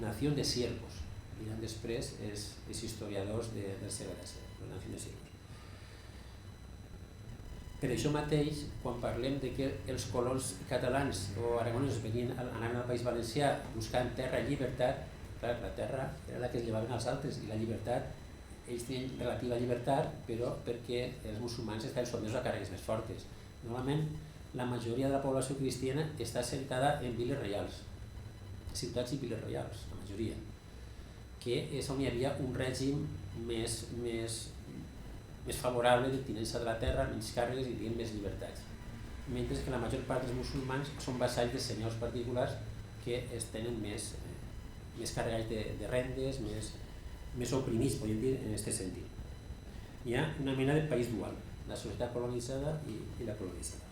Speaker 3: Nació de siervos. Diran després els historiadors del segle XVII, la nació de siervos. Per això mateix, quan parlem de que els colons catalans o aragonesos anaven al País Valencià buscant terra i llibertat, clar, la terra era la que es llevaven als altres i la llibertat, ells tenien relativa llibertat, però perquè els musulmans estaven sotmesos a càrregues més fortes. Normalment, la majoria de la població cristiana està assentada en viles reials, ciutats i viles reials, la majoria, que és on hi havia un règim més favorable de tinença de la terra, menys càrregues i més llibertats. Mentre que la major part dels musulmans són vassalls de senyors particulars que es tenen més càrregues de rendes, més oprimits, podríem dir, en aquest sentit. Hi ha una mena de país dual, la societat colonitzada i la colonitzada.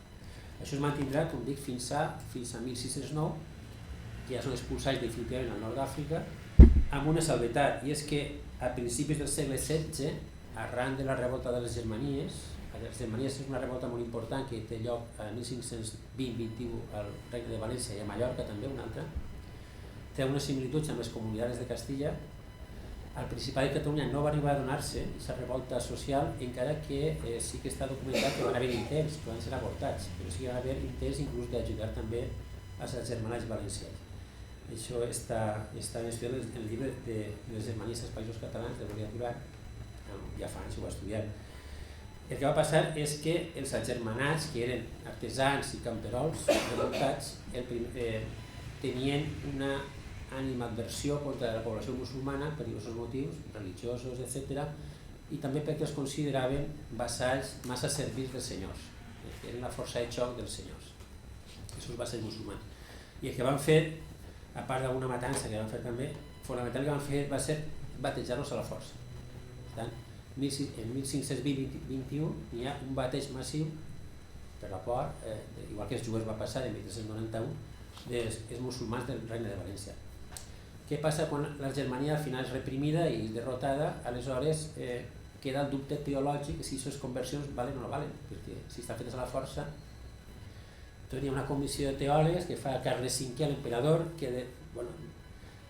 Speaker 3: Això es mantindrà, com dic, fins a 1609, que ja són expulsats definitivament al nord d'Àfrica, amb una salvetat, i és que a principis del segle XVI, arran de la revolta de les Germanies és una revolta molt important que té lloc a 1520-21 al Regne de València i a Mallorca també, una altra, té unes similituds amb les comunitats de Castilla. Al Principat de Catalunya no va arribar a donar-se aquesta revolta social, encara que sí que està documentat que van haver intents, que van ser avortats, però sí que van haver intents inclús d'ajudar també als germanats valencians. Això està estudiat en el llibre de les germanies als països catalans de Maria Duran, ja fa anys ho va estudiar. El que va passar és que els agermanats, que eren artesans i camperols revoltats, tenien una animadversió contra la població musulmana per diversos motius, religiosos, etc. I també perquè els consideraven vassalls massa servils dels senyors, que eren la força de xoc dels senyors, aquests vassalls musulmans. I el que van fer, a part d'alguna matança que van fer també, fonamental que van fer va ser batejar-los a la força. Per tant, en 1520-21 hi ha un bateig massiu per la por, igual que els jueus va passar en 1391, dels musulmans del Regne de València. Què passa quan la Germania al final és reprimida i derrotada? Aleshores queda el dubte teològic si aquestes conversions valen o no valen, perquè si estan fetes a la força. Doncs hi ha una comissió de teòlegs que fa Carles V, l'emperador, que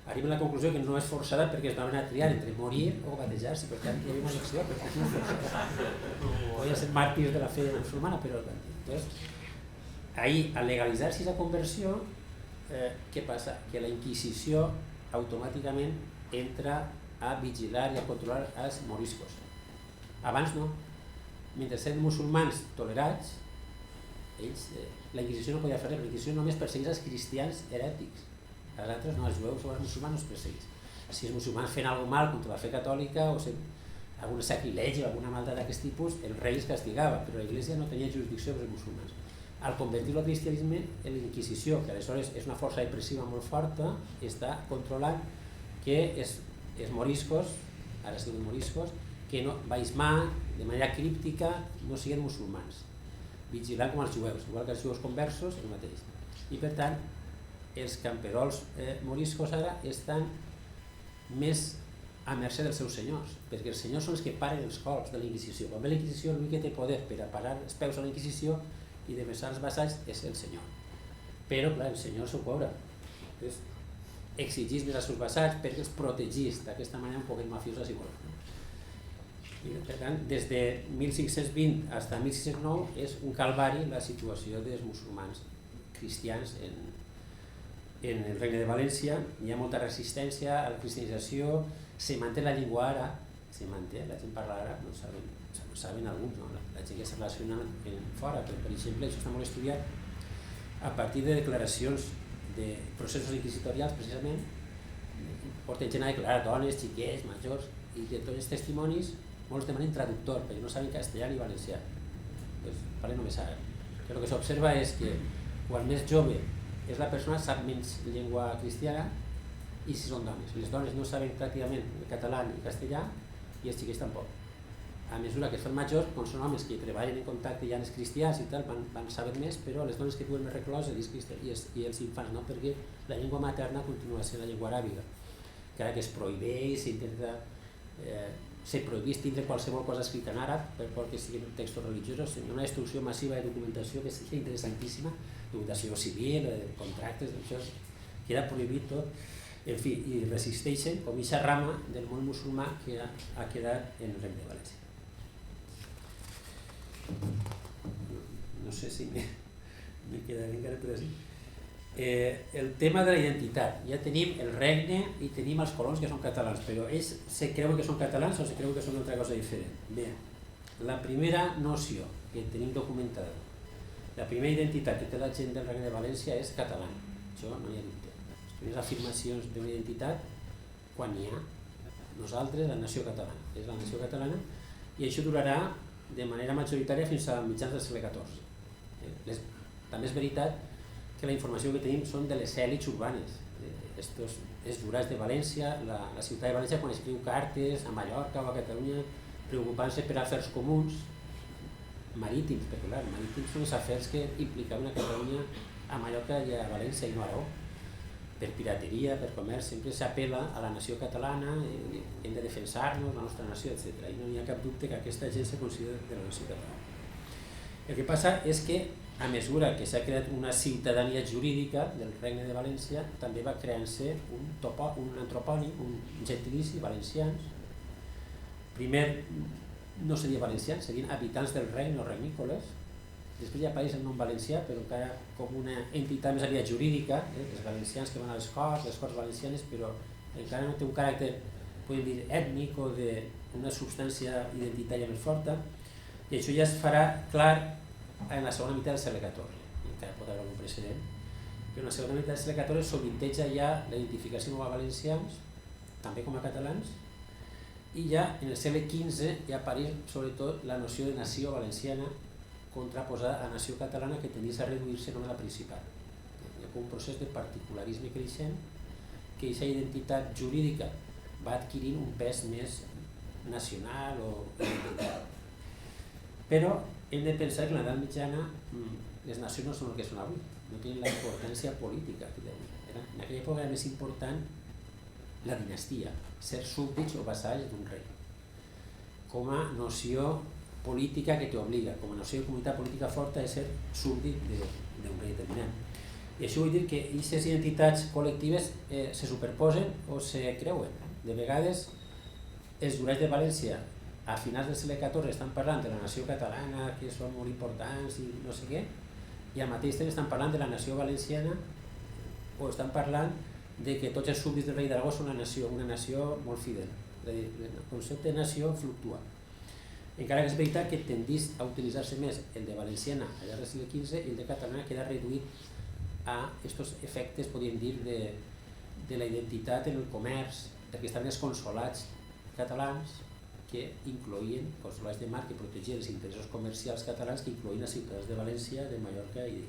Speaker 3: arriba a la conclusió que no és forçada perquè es donen a triar entre morir o batejar-se, per tant hi havia una elecció, perquè tu podien ser màrtirs de la fe musulmana, però ahir, al legalitzar-se la conversió, què passa? Que la Inquisició automàticament entra a vigilar i a controlar els moriscos. Abans no. Mentre eren musulmans tolerats, la Inquisició no podia fer res, la Inquisició només perseguís els cristians herètics. Els altres no, els jueus o els musulmans no es perseguís. Si els musulmans feien alguna cosa mal contra la fe catòlica o algun sacrilegi o alguna maldat d'aquest tipus, el rei es castigava, però l'Església no tenia jurisdicció sobre els musulmans. Al convertir-lo al cristianisme, l'Inquisició, que aleshores és una força repressiva molt forta, està controlant que els moriscos, ara siguin moriscos, que no, baismar, de manera críptica, no siguin musulmans, vigilant com els jueus, igual que els jueus conversos, el mateix. I per tant, els camperols moriscos ara estan més a mercè dels seus senyors, perquè els senyors són els que paren els cols de la Inquisició. Quan ve la Inquisició, l'únic que té poder per a parar els peus a la Inquisició i defensar els vassalls és el senyor. Però, clar, el senyor s'ho cobra. Exigís més als seus vassalls perquè els protegís d'aquesta manera un poc mafiosa, si vol. I, per tant, des de 1520 fins a 1609 és un calvari la situació dels musulmans cristians en el Regne de València. Hi ha molta resistència a la cristianització, se manté la llengua àrab, la gent parla àrab, no saben alguns, no? La gent que es relaciona fora, però per exemple això està molt estudiat a partir de declaracions de processos inquisitorials, precisament, porten gent a declarar dones, xiquets, majors, i de tots els testimonis molts demanen traductor, perquè no saben castellà ni valencià, doncs parlen només àrab. El que s'observa és que quan més jove és la persona, sap menys llengua cristiana, i si són dones. Les dones no saben pràcticament el català ni el castellà i els xiquets tampoc. A mesura que són majors, quan són homes que treballen en contacte ja amb els cristians i tal, van saber més, però les dones que viuen més recloses i els infants no, perquè la llengua materna continua sent la llengua aràbiga. Encara que es prohibeix, se prohibís tindre qualsevol cosa escrita en àrab perquè siguin textos religiosos, hi ha una destrucció massiva de documentació que és interessantíssima, documentació civil, contractes, això queda prohibit tot. En fi, i resisteixen com aquesta rama del món musulmà que ha quedat en el Regne de València. No sé si me quedaré encara per així. El tema de la identitat. Ja tenim el regne i tenim els colons que són catalans, però ells se creuen que són catalans o se creuen que són una altra cosa diferent. Bé, la primera noció que tenim documentada, la primera identitat que té la gent del Regne de València és catalana, això no hi ha dubte. Les primeres afirmacions d'una identitat, quan hi ha, nosaltres, la nació catalana, és la nació catalana, i això durarà de manera majoritària fins a mitjans del segle XIV. També és veritat que la informació que tenim són de les èlits urbanes. Estos és Jurats de València, la ciutat de València, quan escriu cartes a Mallorca o a Catalunya preocupant-se per afers comuns marítims, perquè clar, marítims són els afers que implicaven a Catalunya, a Mallorca i a València i no a Aragó. Per pirateria, per comerç, sempre s'apela a la nació catalana, hem de defensar-nos, la nostra nació, etc. I no hi ha cap dubte que aquesta gent se considera de la nació catalana. El que passa és que, a mesura que s'ha creat una ciutadania jurídica del Regne de València, també va creant-se un antropònim, un gentilici, valencians. Primer no serien valencians, serien habitants del regne o regnícoles. Després ja apareix el nom valencià, però encara com una entitat més aviat jurídica, els valencians que van a les Corts Valencianes, però encara no té un caràcter, podem dir, ètnic o d'una substància identitària més forta, i això ja es farà clar en la segona meitat del segle XIV, encara pot haver algun precedent, però en la segona meitat del segle XIV s'orienteja ja la identificació com a valencians, també com a catalans, i ja en el segle XV ja apareix sobretot la noció de nació valenciana contraposada a la nació catalana que tendís a reduir-se només al Principat. Hi ha un procés de particularisme creixent que aquesta identitat jurídica va adquirint un pes més nacional o identitari. Però hem de pensar que en l'edat mitjana les nacions no són el que són avui, no tenen la importància política que tenen. En aquella època era més important la dinastia, ser súbdits o vassalls d'un rei. Com a noció política que t'obliga, com a noció de comunitat política forta, és ser súbdit d'un rei determinat. I això vull dir que aquestes identitats col·lectives se superposen o se creuen. De vegades, els jurats de València a finals del segle XIV estan parlant de la nació catalana, que són molt importants i no sé què, i al mateix temps estan parlant de la nació valenciana o estan parlant de que tots els súbdits del rei d'Aragó són una nació molt fidel. El concepte de nació fluctua. Encara que és veritat que tendís a utilitzar-se més el de valenciana al llarg del segle XV i el de catalana queda reduït a aquests efectes, podríem dir, de la identitat en el comerç, perquè estaven els consolats catalans que incloïen, consolats de mar que protegien els interessos comercials catalans que incloïen a ciutats de València, de Mallorca i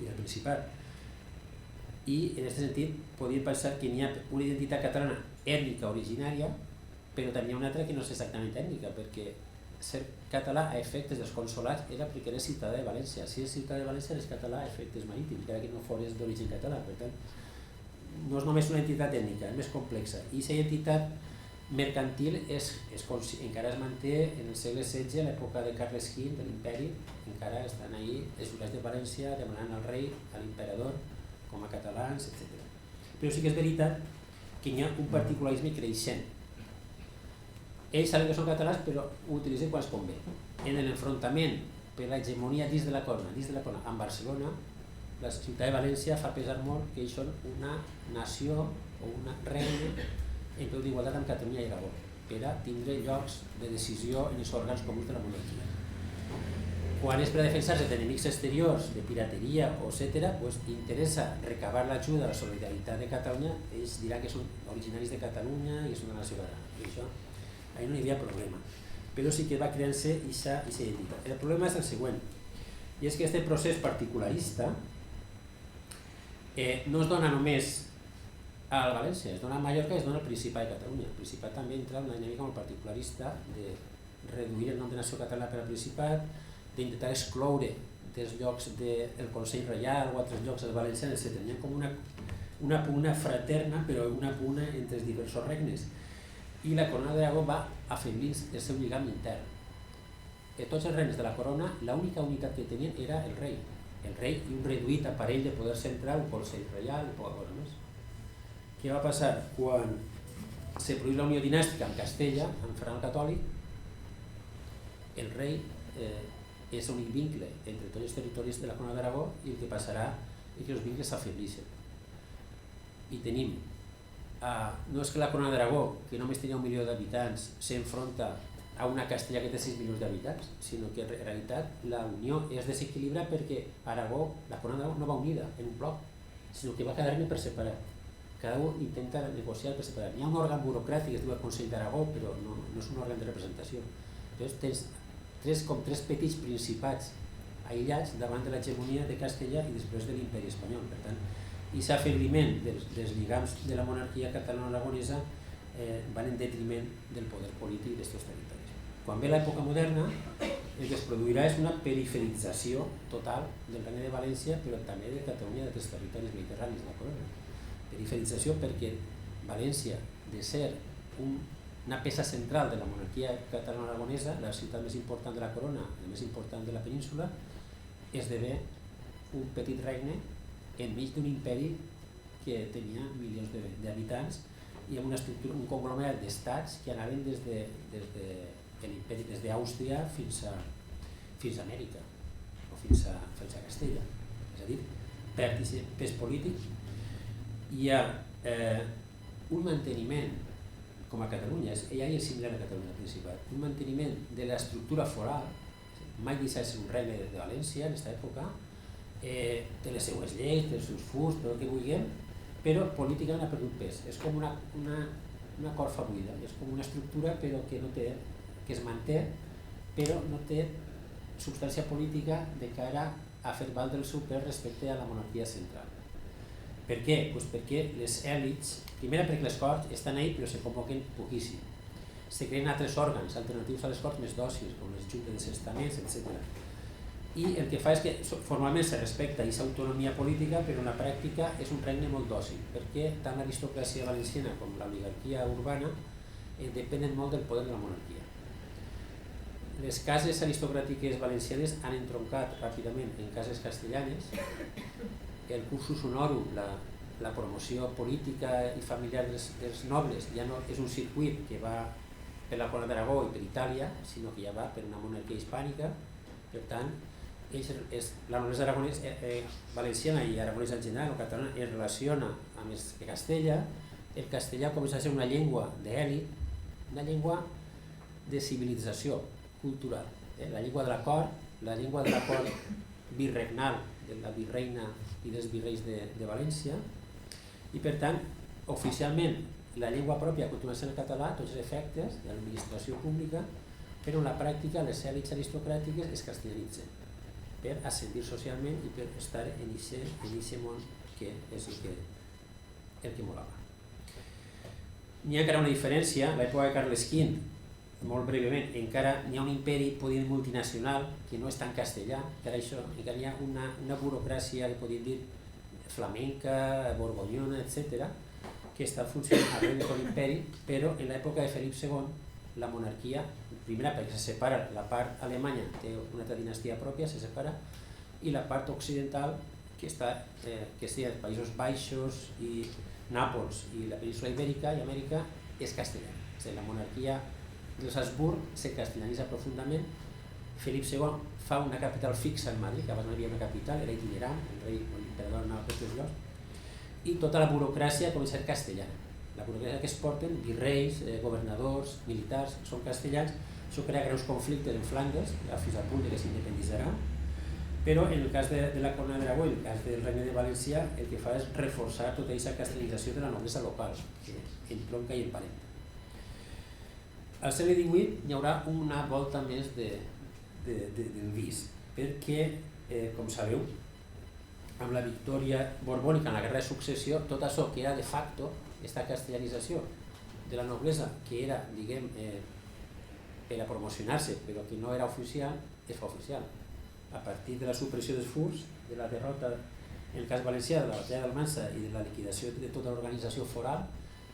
Speaker 3: del Principat. I en aquest sentit podríem pensar que n'hi ha una identitat catalana ètnica originària, però també hi ha una altra que no és exactament ètnica, perquè ser català a efectes dels consolats era perquè eres ciutadà de València. Si eres ciutadà de València eres català a efectes marítims, encara que no fores d'origen català. Per tant, no és només una entitat ètnica, és més complexa. I aquesta entitat mercantil encara es manté en el segle XVI, a l'època de Carles V, de l'imperi, encara estan ahí els jurats de València demanant al rei, a l'imperador, com a catalans, etc. Però sí que és veritat que hi ha un particularisme creixent. Ells saben que són catalans, però ho utilitzen quan es convé. En l'enfrontament per l'hegemonia dins de la corona amb Barcelona, la ciutat de València fa pesar molt que ells són una nació o una regne en peu d'igualtat amb Catalunya i Aragó, per a tindre llocs de decisió en els òrgans comuns de la monarquia. Quan és per a defensar-se d'enemics exteriors, de pirateria, etc., interessa recabar l'ajuda a la solidaritat de Catalunya, ells diran que són originaris de Catalunya i són una nació catalana. I això, ahí no hi havia problema. Però sí que va creant-se aquesta identitat. El problema és el següent, i és que aquest procés particularista no es dona només a València, es dona a Mallorca i es dona al Principat de Catalunya. El Principat també entra en una dinàmica molt particularista de reduir el nom de nació catalana per al Principat, d'intentar excloure dels llocs del Consell Reial o altres llocs dels valencians, etc. Hi ha com una pugna fraterna, però una pugna entre els diversos regnes. I la corona d'Aragó va afeblir el seu lligam intern. Tots els regnes de la corona, l'única unitat que tenien era el rei i un reduït aparell de poder central, un Consell Reial i poca cosa més. Què va passar? Quan se produeix la unió dinàstica amb Castella, amb Ferran el Catòlic, el rei és l'únic vincle entre tots els territoris de la corona d'Aragó i el que passarà és que els vincles s'afebleixen. I tenim, no és que la corona d'Aragó, que només tenia 1 milió d'habitants, s'enfronta a una Castella que té 6 milions d'habitants, sinó que en realitat la unió es desequilibra perquè Aragó, la corona d'Aragó no va unida en un bloc, sinó que va quedar-ne per separat. Cada un intenta negociar per separat. Hi ha un òrgan burocràtic que es diu el Consell d'Aragó, però no és un òrgan de representació. Llavors tens tres petits principats aïllats davant de l'hegemonia de Castella i després de l'imperi espanyol. Per tant, aquest afebliment dels lligams de la monarquia catalano-aragonesa van en detriment del poder polític d'aquests territoris. Quan ve l'època moderna, el que es produirà és una periferització total del Regne de València, però també de Catalunya i dels territoris mediterranis de la corona. Periferització perquè València, de ser una peça central de la monarquia catalano-aragonesa, la ciutat més important de la corona, la més important de la península, esdevé un petit regne enmig d'un imperi que tenia milions d'habitants i amb una estructura, un conglomerat d'estats que anaven des d'Àustria fins a Amèrica o fins a Castella. És a dir, pes polític. Hi ha un manteniment, com a Catalunya, ja hi és similar a Catalunya Principat, un manteniment de l'estructura foral, mai deixar de ser un regne de València en aquesta època, té les seues lleis, té els seus furs, tot el que vulguem, però políticament ha perdut pes. És com una corfa buida, és com una estructura però que es manté, però no té substància política de cara a fer valdre el seu pes respecte a la monarquia central. Per què? Perquè les èlits, primer perquè les corts estan ahí però se convoquen poquíssim. Se creen altres òrgans alternatius a les corts més dòcils, com les juntes de estaments, etc. I el que fa és que formalment se respecta aquesta autonomia política, però en la pràctica és un regne molt dòcil, perquè tant l'aristocràcia valenciana com l'oligarquia urbana depenen molt del poder de la monarquia. Les cases aristocràtiques valencianes han entroncat ràpidament en cases castellanes. El cursus honorum, la promoció política i familiar dels nobles, ja no és un circuit que va per la Corona d'Aragó i per Itàlia, sinó que ja va per una monarquia hispànica. Per tant, la noblesa valenciana i aragonesa en general, o catalana, es relaciona amb el Castella. El castellà comença a ser una llengua d'èlit, una llengua de civilització cultural. La llengua de la cort virregnal, de la virreina i dels virreis de València, i per tant, oficialment, la llengua pròpia continua sent el català, tots els efectes de l'administració pública, però en la pràctica les èlits aristocràtiques es castellanitzen per ascendir socialment i per estar en aquest món que és el que molava. N'hi ha encara una diferència, a l'època de Carles V, molt breument, encara n'hi ha un imperi multinacional que no és tan castellà, encara hi ha una burocràcia, que podríem dir, flamenca, borgonyona, etc., que està funcionant arreu de tot l'imperi, però en l'època de Felip II, la monarquia, primera perquè se separa, la part alemanya té una altra dinastia pròpia, se separa, i la part occidental, que seria els Països Baixos i Nàpols i la península Ibèrica i Amèrica, és castellana. És a dir, la monarquia dels Habsburg se castellanitza profundament. Felip II fa una capital fixa en Madrid, que abans no hi havia una capital, era itinerant, l'emperador anava per tots llocs, i tota la burocràcia comença a ser castellana. La burocràcia que es porten, virreis, governadors, militars, són castellans. Això crea greus conflictes en Flandes, fins al punt que s'independitzarà, però en el cas de la Corona d'Aragó i en el cas del Regne de València, el que fa és reforçar tota aquesta castellanització de la noblesa local, que entronca i emparenta. Al segle XVIII hi haurà una volta més del vis, perquè, com sabeu, amb la victòria borbònica en la Guerra de Successió, tot això que era de facto, aquesta castellanització de la noblesa, que era, diguem, per a promocionar-se, però que no era oficial, es fa oficial. A partir de la supressió dels furs, de la derrota, en el cas valencià, de la batalla d'Almansa i de la liquidació de tota l'organització foral,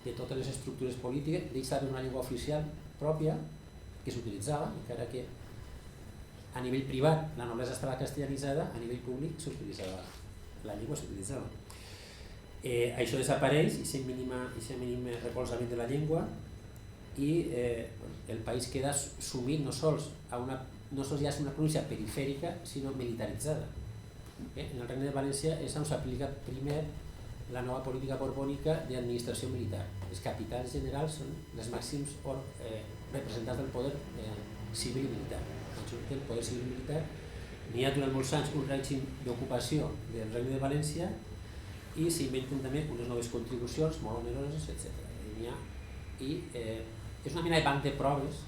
Speaker 3: de totes les estructures polítiques, deixa d'haver una llengua oficial pròpia que s'utilitzava, encara que a nivell privat la noblesa estava castellanitzada, a nivell públic la llengua s'utilitzava. Això desapareix, aquest mínim recolzament de la llengua, i el país queda sumit no sols ja és una província perifèrica, sinó militaritzada. En el Regne de València és on s'aplica primer la nova política borbònica d'administració militar. Els capitans generals són els màxims representants del poder civil i militar. El poder civil i militar n'hi ha durant molts anys un règim d'ocupació del Regne de València i s'inventen també unes noves contribucions molt oneroses, etc. I és una mena de banc de proves.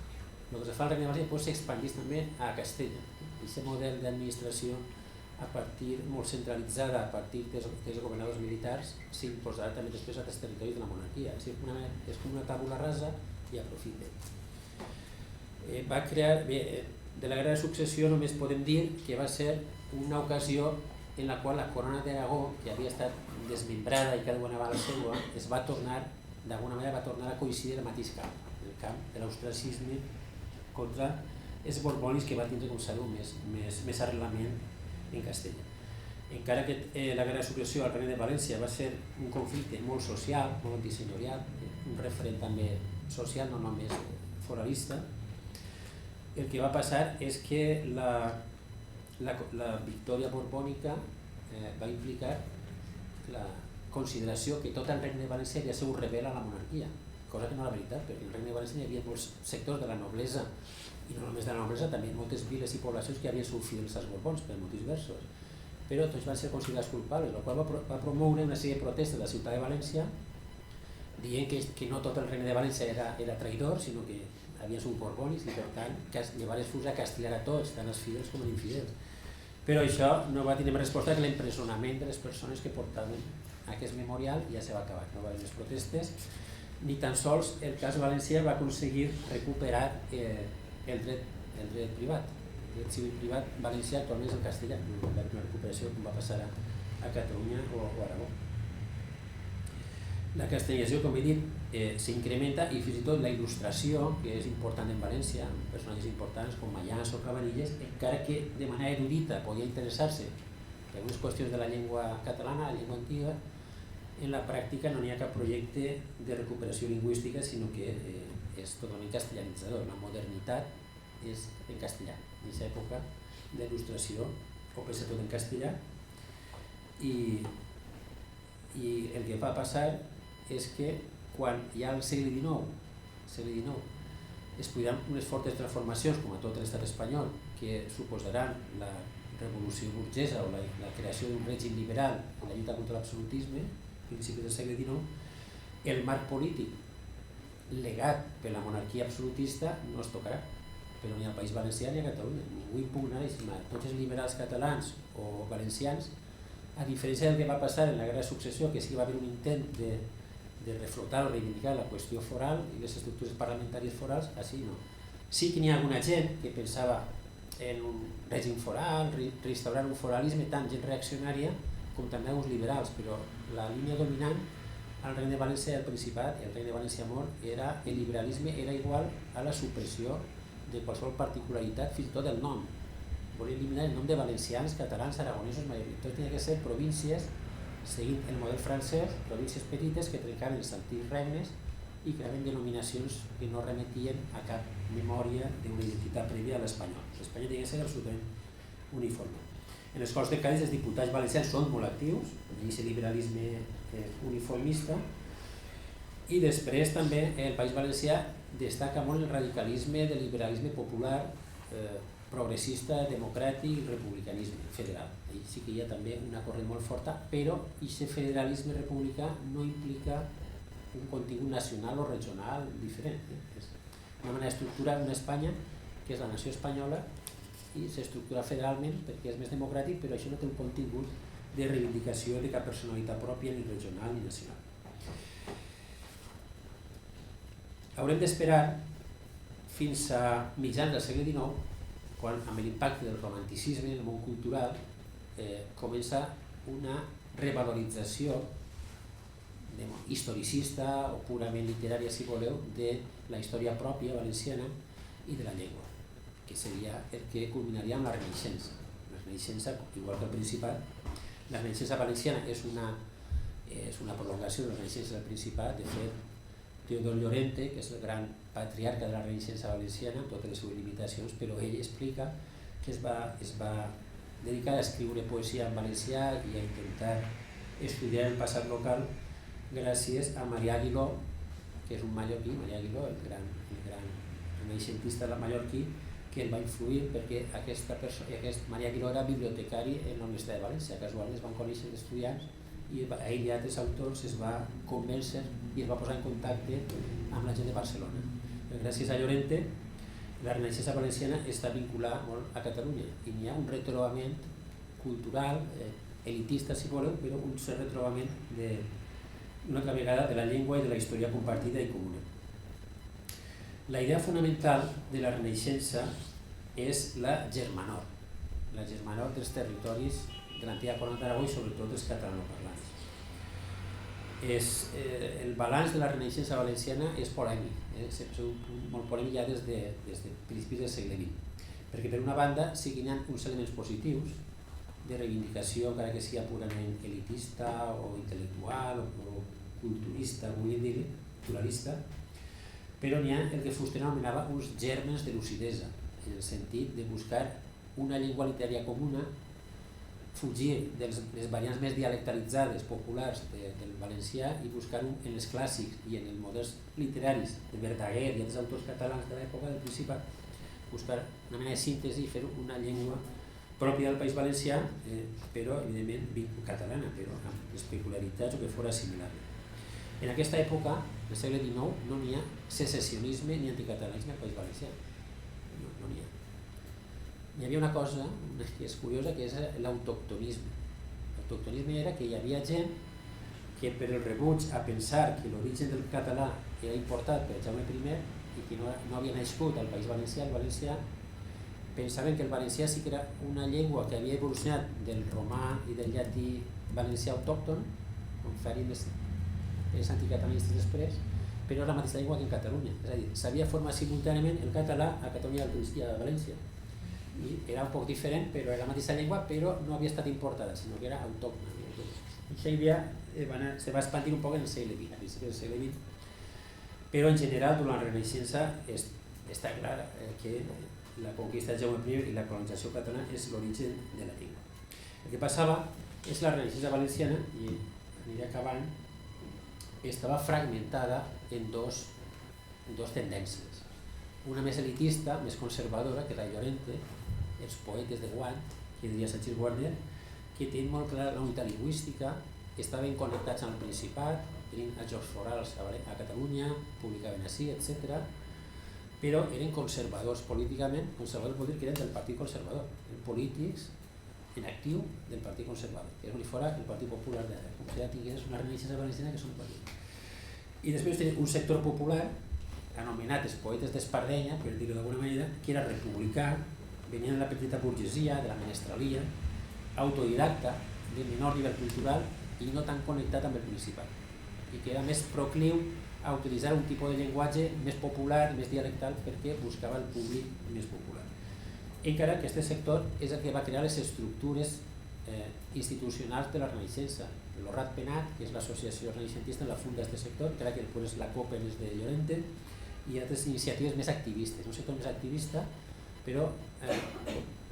Speaker 3: El que es fa al Regne de València després s'expandeix també a Castella. Aquest model d'administració molt centralitzada a partir dels governadors militars s'imposarà també després a altres territoris de la monarquia. És com una tàbula rasa i aprofiten. Va crear, de la Guerra de Successió només podem dir que va ser una ocasió en la qual la corona d'Aragó, que havia estat desmembrada i cada una va a la seva, d'alguna manera va tornar a coincidir al mateix camp, el camp de l'austriacisme contra els borbonis que va tindre, com sabeu, més arrelament en Castella. Encara que la Guerra de Successió al Regne de València va ser un conflicte molt social, molt antisenyorial, un referent també social, no només foralista, el que va passar és que la victòria borbònica va implicar la consideració que tot el Regne de València havia sigut rebel a la monarquia, cosa que no era veritat, perquè el Regne de València hi havia molts sectors de la noblesa, i no només de la noblesa, també moltes viles i poblacions que havien sigut fidels als borbons per motius diversos, però tots van ser considerats culpables, el qual va promoure una sèrie de protestes de la ciutat de València dient que no tot el Regne de València era traïdor, sinó que havien sigut borbonis i per tant llavors fos a castigar a tots, tant els fidels com els infidels. Però això no va tenir més resposta que l'empresonament de les persones que portaven aquest memorial i ja se va acabar. No va haver més protestes, ni tan sols el cas valencià va aconseguir recuperar el dret privat. El dret civil privat valencià actualment és el castellà, no va haver una recuperació com va passar a Catalunya o a Aragó. La castellarització, com he dit, s'incrementa i fins i tot la il·lustració, que és important en València, amb personatges importants com Mayans o Cabanilles, encara que de manera erudita podia interessar-se per algunes qüestions de la llengua catalana, la llengua antiga, en la pràctica no n'hi ha cap projecte de recuperació lingüística, sinó que és totalment castellanitzador. La modernitat és en castellà. En aquesta època de il·lustració ho pensa tot en castellà i el que va passar és que quan ja al segle XIX es produiran unes fortes transformacions, com a tot l'estat espanyol, que suposaran la revolució burgesa o la creació d'un règim liberal en la lluita contra l'absolutisme, a principis del segle XIX, el marc polític legat per la monarquia absolutista no es tocarà, però ni al País Valencià ni a Catalunya. Ningú impugnarà aquest marc. Tots els liberals catalans o valencians, a diferència del que va passar en la Guerra de Successió, que sí que va haver un intent de reflotar o reivindicar la qüestió foral i les estructures parlamentàries forals, així no. Sí que n'hi ha alguna gent que pensava en un règim foral, restaurar un foralisme, tant gent reaccionària com també alguns liberals, però la línia dominant al Regne de València i al Principat, el Regne de València mort, el liberalisme era igual a la supressió de qualsevol particularitat, fins i tot el nom. Volia eliminar el nom de valencians, catalans, aragonesos, tot tenia que ser províncies seguint el model francès, províncies petites que trencaven els antics regnes i creaven denominacions que no remetien a cap memòria d'una identitat prèvia a l'espanyol. L'espanyol tenia que ser absolutament uniforme. En les Corts de Cádiz els diputats valencians són molt actius, en aquest liberalisme uniformista, i després també el País Valencià destaca molt el radicalisme del liberalisme popular, progressista, democràtic i republicanisme federal. Ahí sí que hi ha també una corrent molt forta, però aquest federalisme republicà no implica un contingut nacional o regional diferent. És una manera d'estructurar una Espanya que és la nació espanyola i s'estructura federalment perquè és més democràtic, però això no té un contingut de reivindicació de cap personalitat pròpia, ni regional ni nacional. Haurem d'esperar fins a mitjans del segle XIX, quan amb l'impacte del romanticisme en el món cultural comença una revalorització historicista o purament literària, si voleu, de la història pròpia valenciana i de la llengua, que seria el que culminaria amb la Renaixença. La Renaixença, igual que el Principat, la Renaixença valenciana és una prolongació de la Renaixença del Principat. De fet, Teodor Llorente, que és el gran patriarca de la Renaixença valenciana, amb totes les seves limitacions, però ell explica que es va dedicar a escriure poesia en valencià i a intentar estudiar el passat local gràcies a Marià Aguiló, que és un mallorquí, Marià Aguiló, el gran renaixentista mallorquí, que el va influir perquè Marià Aguiló era bibliotecari en la Universitat de València. Casualment es van conèixer estudiants i ell i altres autors es va convèncer i es va posar en contacte amb la gent de Barcelona. Gràcies a Llorente la Renaixença valenciana està vinculada molt a Catalunya i n'hi ha un retrobament cultural, elitista si voleu, però un cert retrobament una altra vegada de la llengua i de la història compartida i comuna. La idea fonamental de la Renaixença és la germanor dels territoris de l'antiga Corona d'Aragó i sobretot dels catalanoparlants. El balanç de la Renaixença valenciana és polèmic, és molt polèmic ja des de principis del segle XX, perquè per una banda sí que hi ha uns elements positius de reivindicació, encara que sigui purament elitista o intel·lectual o culturista, com vulguin dir, pluralista, però n'hi ha el que Fuster anomenava uns germens de lucidesa, en el sentit de buscar una llengua literària comuna, fugir de les variants més dialectalitzades, populars del valencià i buscar-ho en els clàssics i en els models literaris de Verdaguer i altres autors catalans de l'època del Principat, buscar una mena de síntesi i fer una llengua pròpia del País Valencià, però evidentment catalana, però amb les peculiaritats o que fos similar. En aquesta època, al segle XIX, no n'hi ha secessionisme ni anticatalanisme al País Valencià. No n'hi ha. Hi havia una cosa que és curiosa, que és l'autoctonisme. L'autoctonisme era que hi havia gent que per el rebuig a pensar que l'origen del català era importat per Jaume I i que no havia nascut al País Valencià, el valencià, pensaven que el valencià sí que era una llengua que havia evolucionat del romà i del llatí valencià autòcton, com farien els anticatalanistes després, però era la mateixa llengua que en Catalunya. És a dir, s'havia format simultàniament el català a Catalunya i a València. I era un poc diferent, però era la mateixa llengua, però no havia estat importada, sinó que era autòctona. Aquesta idea se va expandir un poc en el segle XX, a principis del segle XX, però en general, durant la Renaixença, està clar que la conquista de Jaume I i la colonització catalana és l'origen de la llengua. El que passava és la Renaixença valenciana, i aniré acabant, estava fragmentada en dos tendències. Una més elitista, més conservadora, que és la Llorente, els poetes de Guant, que diria Sanchis Guarner, que tenen molt clara la unitat lingüística, estaven connectats amb el Principat, tenien jocs florals a Catalunya, publicaven així, etc. Però eren conservadors políticament, conservadors vol dir que eren del Partit Conservador, eren polítics en actiu del Partit Conservador, que és on hi fora el Partit Popular de com si ja tingués una Renaixença valenciana que són polítics. I després tenen un sector popular, anomenat els poetes d'Espardenya, per dir-ho d'alguna manera, que era republicà, venien de la petita burgesia, de la menestralia, autodidacta, de menor nivell cultural i no tan connectat amb el Principat, i que era més procliu a utilitzar un tipus de llenguatge més popular, més dialectal, perquè buscava el públic més popular. Encara que aquest sector és el que va crear les estructures institucionals de la Renaixença. L'Orrat Penat, que és l'associació renaixentista, la funda aquest sector, que era que després la COPE és de Llorente, i altres iniciatives més activistes, un sector més activista, però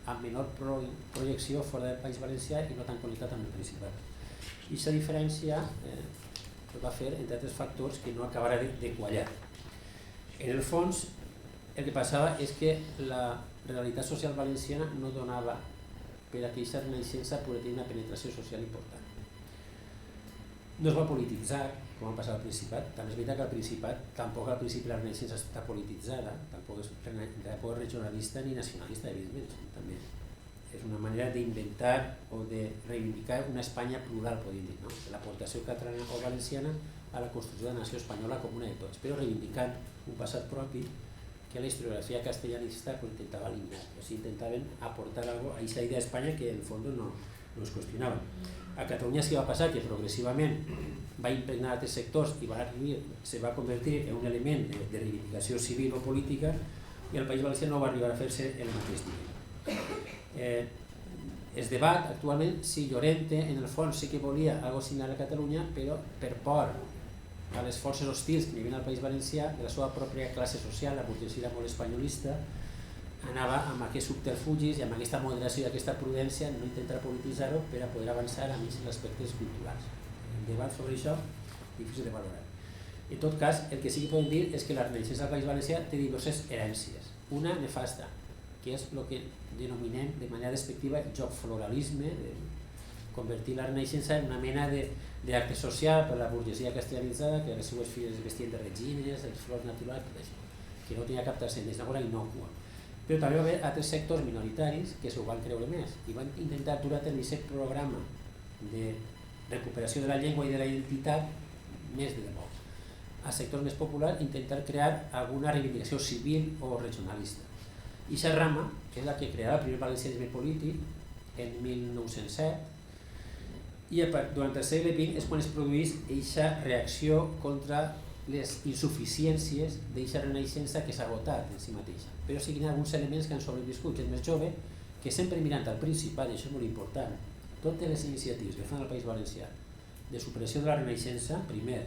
Speaker 3: amb menor projecció fora del País Valencià i no tan connectat amb el Principat. I aquesta diferència va fer, entre altres factors, que no acabarà de quallar. En el fons, el que passava és que la realitat social valenciana no donava per a que aquesta Renaixença pugui tenir una penetració social important. No es va polititzar, com va passar al Principat. També és veritat que al Principat, tampoc al principi la Renaixença està polititzada, tampoc és regionalista ni nacionalista, evidentment. També és una manera d'inventar o de reivindicar una Espanya plural, podríem dir, no? L'aportació catalana o valenciana a la construcció de la nació espanyola comuna de tots, però reivindicant un passat propi que la historiografia castellanista intentava eliminar. O sigui, intentaven aportar alguna cosa a aquesta idea d'Espanya que en el fons no es qüestionava. A Catalunya sí va passar que progressivament va impregnar altres sectors i se va convertir en un element de reivindicació civil o política i el País Valencià no va arribar a fer-se el mateix nivell. Es debat actualment si Llorente en el fons sí que volia alguna cosa similar a Catalunya, però per por a les forces hostils que hi havia al País Valencià, de la seva pròpia classe social, la burgesia molt espanyolista, anava amb aquests subterfugis i amb aquesta moderació i aquesta prudència no intentar polititzar-ho per a poder avançar a més en aspectes culturals. El debat sobre això és difícil de valorar. En tot cas, el que sí que podem dir és que la Renaixença del País Valencià té diverses herències. Una nefasta, que és el que denominem de manera despectiva joc-floralisme, convertir la Renaixença en una mena d'acte social per a la burgesia castellanitzada, que les seues filles es vestien de regines, els flors naturals, tot això. que no tenia cap transcendència, una cosa innòcua. Però també va haver altres sectors minoritaris que s'ho van creure més i van intentar dur a terme aquest programa de recuperació de la llengua i de la identitat més de debò. A sectors més populars intentar crear alguna reivindicació civil o regionalista. I aquesta rama, que és la que crearà el primer valencianisme polític en 1907, i durant el segle XX és quan es produeix aquesta reacció contra les insuficiències d'aquesta renaixença que s'ha agotat en si mateixa. Però sí que hi ha alguns elements que han sobreviscut, gent més jove, que sempre mirant al Principat, i això és molt important, totes les iniciatives que fan al País Valencià de superació de la renaixença, primer,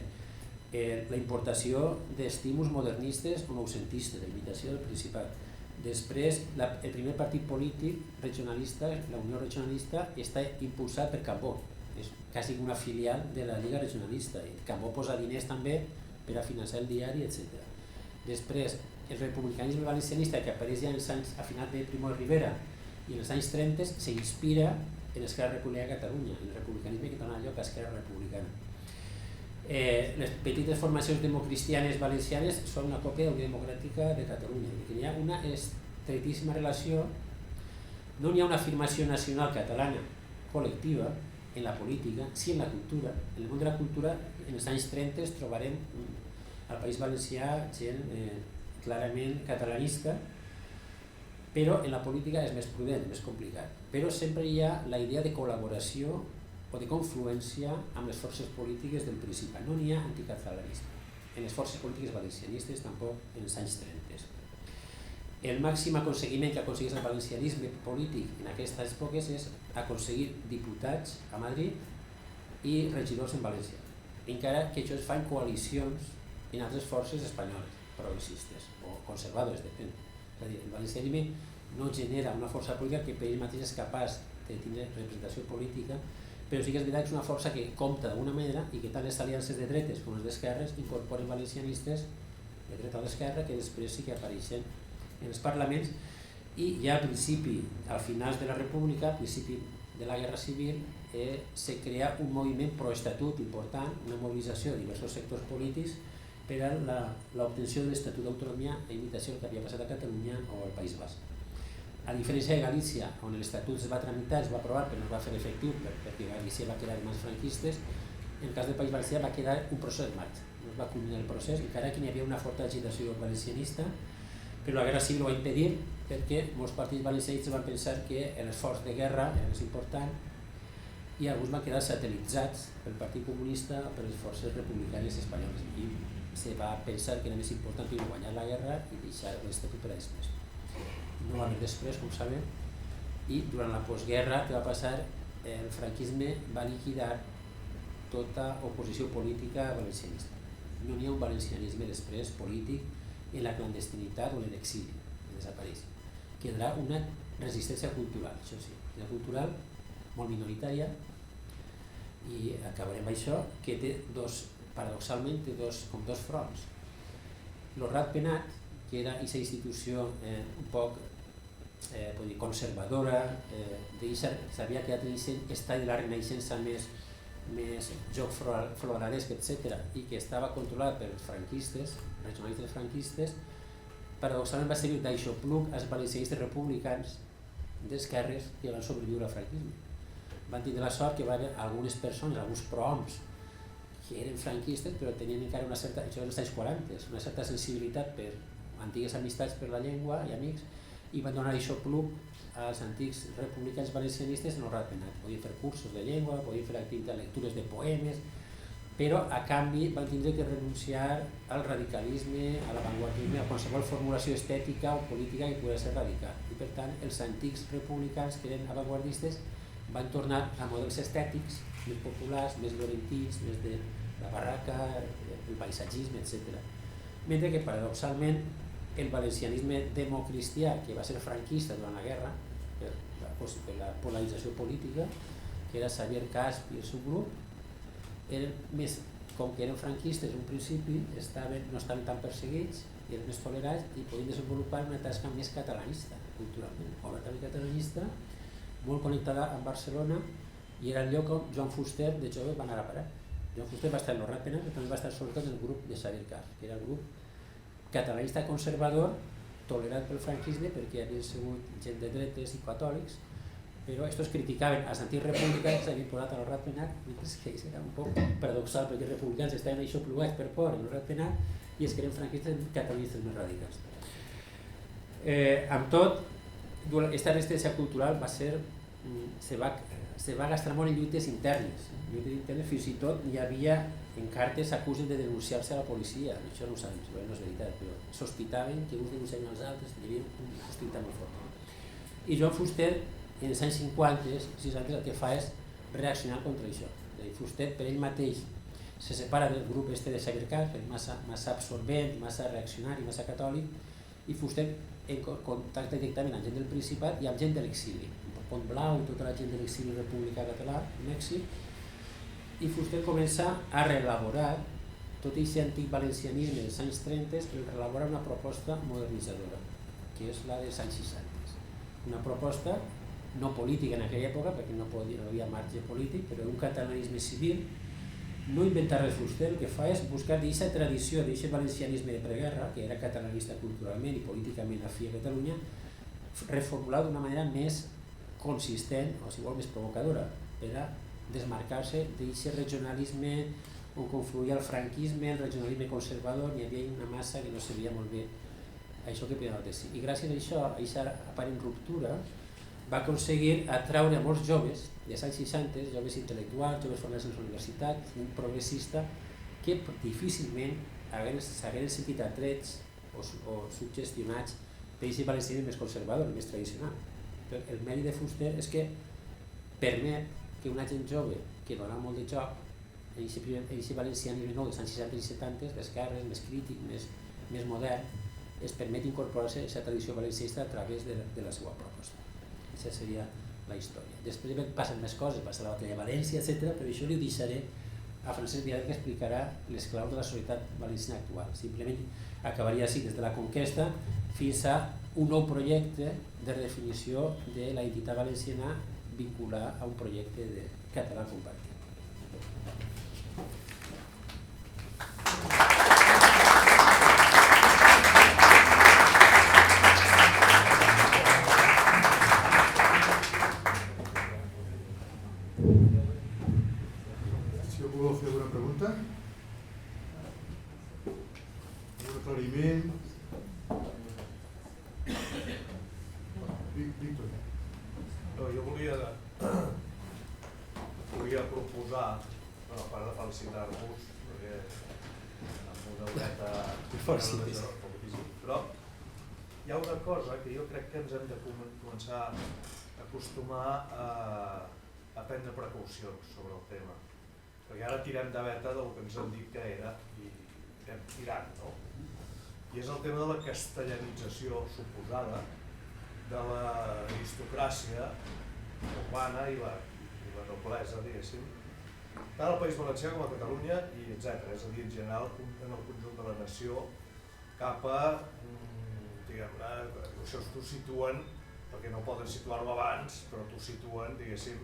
Speaker 3: la importació d'estímuls modernistes o noucentistes, de l'imitació del Principat. Després, el primer partit polític regionalista, la Unió Regionalista, està impulsat per Cambó, és quasi una filial de la Lliga Regionalista, i Cambó posa diners també per a finançar el diari, etc. Després, el republicanisme valencianista, que apareix ja a final de Primo de Rivera i en els anys 30, s'inspira en Esquerra Republicana de Catalunya, en el republicanisme que dona lloc a Esquerra Republicana. Les petites formacions democristianes valencianes són una còpia de la Unió Democràtica de Catalunya. Hi ha una estretíssima relació, no hi ha una afirmació nacional catalana col·lectiva en la política, sí en la cultura. En el món de la cultura, en els anys 30 trobarem al País Valencià gent clarament catalanista, però en la política és més prudent, més complicat. Però sempre hi ha la idea de col·laboració o de confluència amb les forces polítiques del Principat. No n'hi ha anticatalanisme. En les forces polítiques valencianistes tampoc en els anys 30. El màxim aconseguiment que aconsegueix el valencianisme polític en aquestes èpoques és aconseguir diputats a Madrid i regidors en València, encara que això es fa en coalicions en altres forces espanyoles, progressistes o conservadores, depèn. És a dir, el valencianisme no genera una força política que per ell mateix és capaç de tenir representació política, però sí que és veritat que és una força que compta d'alguna manera i que tant les aliances de dretes com les d'esquerres incorporen valencianistes de dreta o d'esquerra que després sí que apareixen en els parlaments i ja al principi, al final de la República, al principi de la Guerra Civil, se crea un moviment pro-estatut important, una mobilització de diversos sectors polítics per a l'obtenció de l'Estatut d'Autonomia a imitació del que havia passat a Catalunya o al País Basc. A diferència de Galícia, on l'Estatut es va tramitar, es va aprovar però no es va fer efectiu perquè Galícia va quedar en mans franquistes, en el cas del País Valencià va quedar un procés en marxa. No es va culminar el procés, encara que hi havia una forta agitació valencianista, però la Guerra Civil ho va impedir perquè molts partits valencianistes van pensar que l'esforç de guerra era més important i alguns van quedar satelitzats pel Partit Comunista o per les forces republicanes espanyoles i se va pensar que era més important guanyar la guerra i deixar l'Estatut per a després. No va haver després, com sabem, i durant la postguerra que va passar, el franquisme va liquidar tota oposició política valencianista. No n'hi ha un valencianisme després polític en la clandestinitat o en l'exili, desapareix. Quedarà una resistència cultural, això sí, una cultural molt minoritària i acabarem amb això, que té paradoxalment té dos fronts. El Ratpenat, que era aquesta institució un poc conservadora, s'havia quedat en aquest estat de la renaixença més joc floralesc, etc., i que estava controlada pels franquistes, regionalistes franquistes, paradoxalment va servir d'aixopluc als valencianistes republicans d'esquerres que van sobreviure al franquisme. Van tindre la sort que va haver algunes persones, alguns prohoms, que eren franquistes però tenien encara una certa, això dels anys 40, una certa sensibilitat per antigues amistats per la llengua i amics i van donar aixopluc als antics republicans valencianistes en el Ratpenat. Podien fer cursos de llengua, podien fer activitats, lectures de poemes, però a canvi van tindre que renunciar al radicalisme, a l'avantguardisme, a qualsevol formulació estètica o política que pogués ser radical. I per tant, els antics republicans que eren avantguardistes van tornar a models estètics més populars, més florentins, més de la barraca, el paisatgisme, etc. Mentre que, paradoxalment, el valencianisme democristià, que va ser franquista durant la guerra, per la polarització política, que era Xavier Casp i el seu grup, com que eren franquistes en un principi, no estaven tan perseguits, eren més tolerats i podien desenvolupar una tasca més catalanista, culturalment, obertament catalanista, molt connectada amb Barcelona, i era el lloc on Joan Fuster, de jove, va anar a parar. Joan Fuster va estar en el Ratpenat, però també va estar sobretot en el grup de Xavier Casp, que era el grup catalanista conservador tolerat pel franquisme perquè havien sigut gent de dretes i catòlics, però estos criticaven als antics republicans que s'havien posat a l'Horat Penat, mentre que ells era un poc paradoxal perquè els republicans estaven aixoplugats per por en l'Horat Penat i els que eren franquistes catalanistes més radicals. Amb tot, aquesta resistència cultural se va gastar molt en lluites internes. Fins i tot hi havia en cartes acusen de denunciar-se a la policia, això no ho sabem, no és veritat, però sospitaven que uns denunciaven els altres, hi havia una hostilitat molt forta. I Joan Fuster, en els anys 50, el que fa és reaccionar contra això. Fuster, per ell mateix, se separa del grup de Xavier Camps, massa absorbent, massa reaccionari, massa catòlic, i Fuster contacta directament amb gent del Principat i amb gent de l'exili, Pont Blau i tota la gent de l'exili republicà català, Mèxic, i Fuster comença a reelaborar tot aquest antic valencianisme dels anys 30, i reelabora una proposta modernitzadora, que és la dels anys 60. Una proposta no política en aquella època, perquè no hi havia marge polític, però un catalanisme civil. No inventa res Fuster, el que fa és buscar d'aquesta tradició, d'aquest valencianisme de preguerra, que era catalanista culturalment i políticament afí a Catalunya, reformulat d'una manera més consistent, o si vol més provocadora, per a desmarcar-se d'aquest regionalisme on confluïa el franquisme, el regionalisme conservador, hi havia una massa que no sabia molt bé això que podia de si. I gràcies a això, a aquesta aparent ruptura, va aconseguir atraure a molts joves dels anys 60, joves intel·lectuals, joves formats en les universitats, un progressista, que difícilment s'hagueren sentit atrets o suggestionats per aquest valencianisme més conservador, més tradicional. El mèrit de Fuster és que permet que una gent jove que dona molt de joc en aquest valencianisme nou dels anys 60 i 70, d'esquerres, més crític, més modern, es permet incorporar-se a aquesta tradició valencianista a través de la seva proposta. Aquesta seria la història. Després passen més coses, passa la batalla de València, etc. Però això li ho deixaré a Francesc Vialet, que explicarà les claus de la societat valenciana actual. Simplement acabaria així des de la conquesta fins a un nou projecte de redefinició de la identitat valenciana vincular a un projecte de català compartit.
Speaker 2: Si algú vol fer alguna pregunta? Un aclariment? Víctor.
Speaker 4: No, jo volia proposar, a part de felicitar-vos, perquè amb una horeta... Però hi ha una cosa que jo crec que ens hem de començar a acostumar a prendre precaucions sobre el tema. Perquè ara tirem de veta del que ens han dit que era i estem tirant, no? I és el tema de la castellanització suposada de l'aristocràcia urbana i la noblesa, diguéssim, tant al País Valencià com a Catalunya, i etc. És a dir, en general, en el conjunt de la nació, cap a, diguem-ne, això t'ho situen, perquè no poden situar-ho abans, però t'ho situen, diguéssim,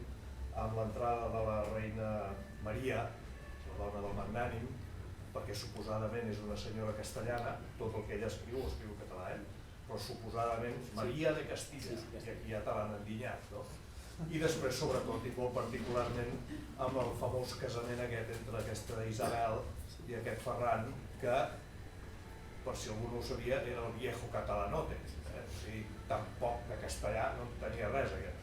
Speaker 4: amb l'entrada de la reina Maria, la dona del magnànim, perquè suposadament és una senyora castellana, tot el que ella escriu ho escriu en català, però suposadament Maria de Castilla, i aquí ja te l'han endinyat, no? I després, sobretot, i molt particularment, amb el famós casament aquest entre aquesta Isabel i aquest Ferran, que, per si algú no ho sabia, era el viejo catalanote, o sigui, tampoc de castellà no tenia res aquest.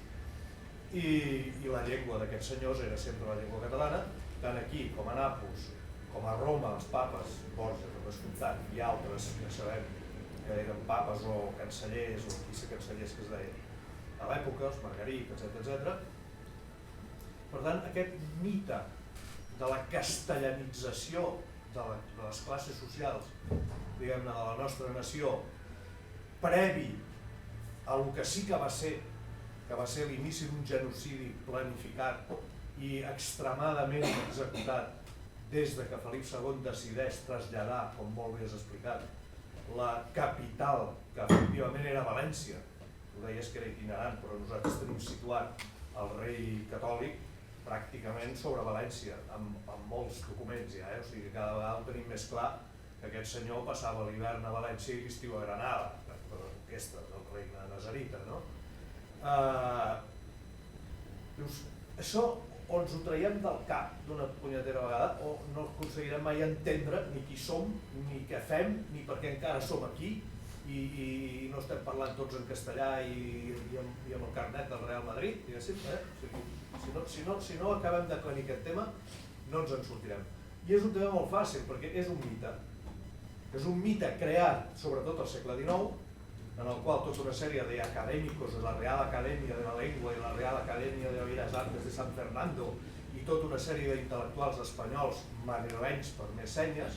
Speaker 4: I la llengua d'aquests senyors era sempre la llengua catalana, tant aquí com a Nàpols, com a Roma, els papes, Borja, per descomptat, i altres que sabem que eren papes o cancellers, o qui sé cancellers que es deien, a l'època, els Margaric, etc. Per tant, aquest mite de la castellanització de les classes socials, diguem-ne, de la nostra nació, previ a el que sí que va ser l'inici d'un genocidi planificat i extremadament executat des de que Felip II decideix traslladar, com molt bé has explicat, la capital, que efectivament era València. Tu deies que era itinerant, però nosaltres tenim situat el rei catòlic pràcticament sobre València, amb molts documents ja, o sigui, cada vegada ho tenim més clar que aquest senyor passava l'hivern a València i l'estiu a Granada, per l'orquestra del regne nazarita, no? Dius, això o ens ho traiem del cap d'una punyetera vegada o no aconseguirem mai entendre ni qui som, ni què fem, ni per què encara som aquí i no estem parlant tots en castellà i amb el carnet del Real Madrid, diguéssim, si no acabem d'aclarir aquest tema no ens en sortirem. I és un tema molt fàcil perquè és un mite creat sobretot al segle XIX en el qual tota una sèrie d'acadèmicos de la Real Acadèmia de la Lengua i la Real Acadèmia de Bellas Artes de San Fernando i tota una sèrie d'intel·lectuals espanyols madrilenys per més senyes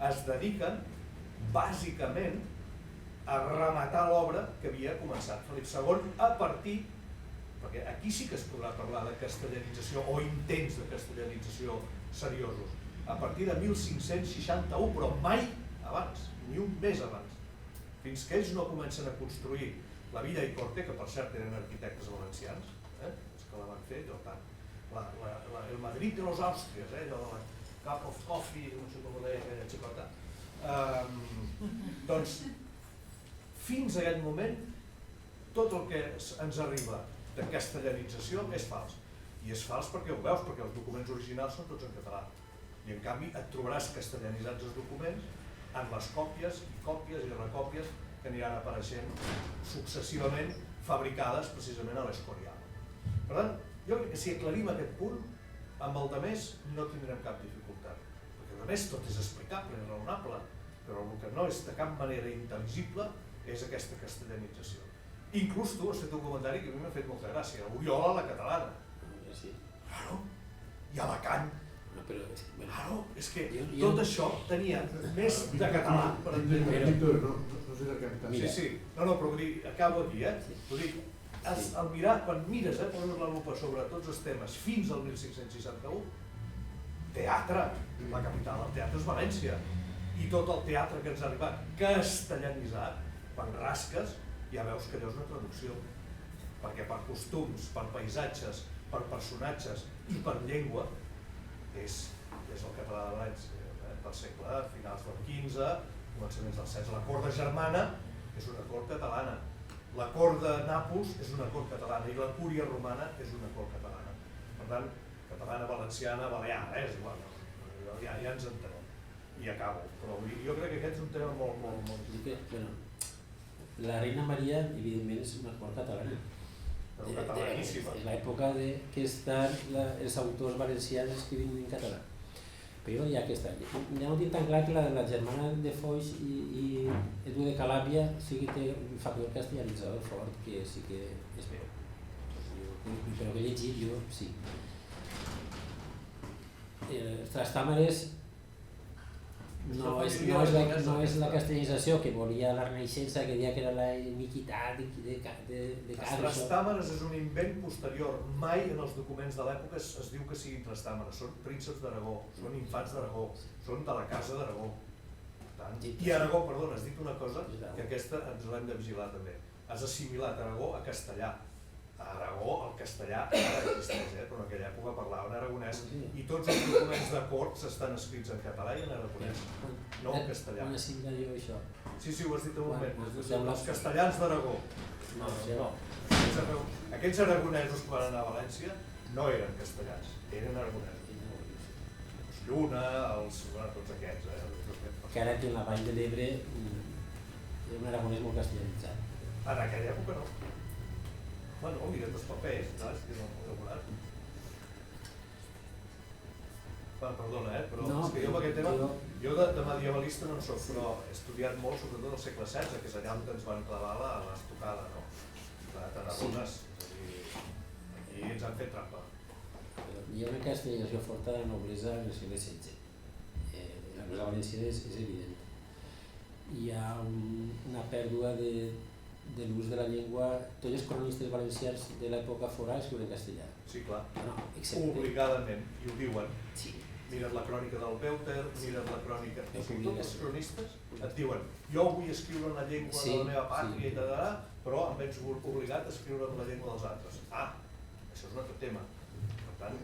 Speaker 4: es dediquen bàsicament a rematar l'obra que havia començat Felip II a partir, perquè aquí sí que es podrà parlar de castellanització o intents de castellanització seriosos, a partir de 1561, però mai abans, ni un mes abans. Fins que ells no comencen a construir la Villa i Corte, que per cert eren arquitectes valencians, els que la van fer, el Madrid de los Àustries, allò de la Cup of Coffee, no sé com ho deia aquella xicota. Doncs, fins a aquest moment, tot el que ens arriba de castellanització és fals. I és fals perquè ho veus, perquè els documents originals són tots en català. I en canvi et trobaràs castellanitzats els documents en les còpies i recòpies que aniran apareixent successivament fabricades precisament a l'Escorial. Per tant, jo crec que si aclarim aquest punt, amb el de més no tindrem cap dificultat. Perquè de més tot és explicable i raonable, però el que no és de cap manera intel·ligible és aquesta castellanització. Inclús tu has fet un comentari que a mi m'ha fet molta gràcia, Oriol a la catalana. Claro, i Alacant. Claro, és que tot això tenia més de català per entendre.
Speaker 2: Víctor, no sé de què em
Speaker 4: Sí, no, però vull dir, acabo aquí, Vull dir, al mirar, quan mires, poses la lupa sobre tots els temes fins al 1561, teatre, la capital del teatre és València, i tot el teatre que ens ha arribat castellanitzat, quan rasques, ja veus que allò és una traducció, perquè per costums, per paisatges, per personatges i per llengua, és el català de València, del segle, finals del XV, començaments del XVI. La cort de Germana és una cort catalana, la cort de Nàpols és una cort catalana i la cúria romana és una cort catalana. Per tant, catalana, valenciana, balear, és igual, ja ens entenem. I acabo, però jo crec que aquest és un tema molt...
Speaker 3: La reina Maria, evidentment, és una cort catalana.
Speaker 4: Catalaníssima.
Speaker 3: És l'època que estan els autors valencians escrivint en català. Però jo ja no tinc tan clar que la germana de Foix i Edu de Calàbria sí que té un factor castellanitzador fort, que sí que és veu. Però que he llegit jo, sí. Els Trastàmeres no és la castellanització que volia la Renaixença, que deia que era la iniquitat de
Speaker 4: Els Trastàmeres és un invent posterior. Mai en els documents de l'època es diu que siguin Trastàmeres, són prínceps d'Aragó, són infants d'Aragó, són de la casa d'Aragó. I Aragó, perdona, has dit una cosa que aquesta ens l'hem de vigilar també. Has assimilat Aragó a castellà. A Aragó el castellà ara existeix, però en aquella època parlaven aragonès i tots els documents de corts estan escrits en català i en aragonès, no en castellà.
Speaker 3: Quan assimila jo això?
Speaker 4: Sí, ho has dit un moment, els castellans d'Aragó.
Speaker 3: No.
Speaker 4: Aquests aragonesos que van anar a València no eren castellans, eren aragonesos. Els Lluna, tots aquests.
Speaker 3: Que ara que en la Vall de l'Ebre hi ha un aragonès molt castellanitzat.
Speaker 4: En aquella època no. Bueno, mira't els papers, saps? Que no ho he veuràs. Perdona, però és que jo amb aquest tema, jo de medievalista no en soc, però he estudiat molt, sobretot al segle XVI, que és allà on ens van clavar l'estocada, no? La Tarragones, i ens han fet trampa.
Speaker 3: Hi ha una castellanització forta de la noblesa en el segle XVI. La noblesa valenciana és evident. Hi ha una pèrdua de l'ús de la llengua. Tots els cronistes valencians de l'època forà escriuen en castellà.
Speaker 4: Sí, clar. Obligadament, i ho diuen.
Speaker 3: Sí.
Speaker 4: Mira't la crònica del Peuter, mira't la crònica... Tots els cronistes et diuen jo vull escriure en la llengua de la meva pàtria i tal, però em veig obligat a escriure en la llengua dels altres. Això és un altre tema. Per tant...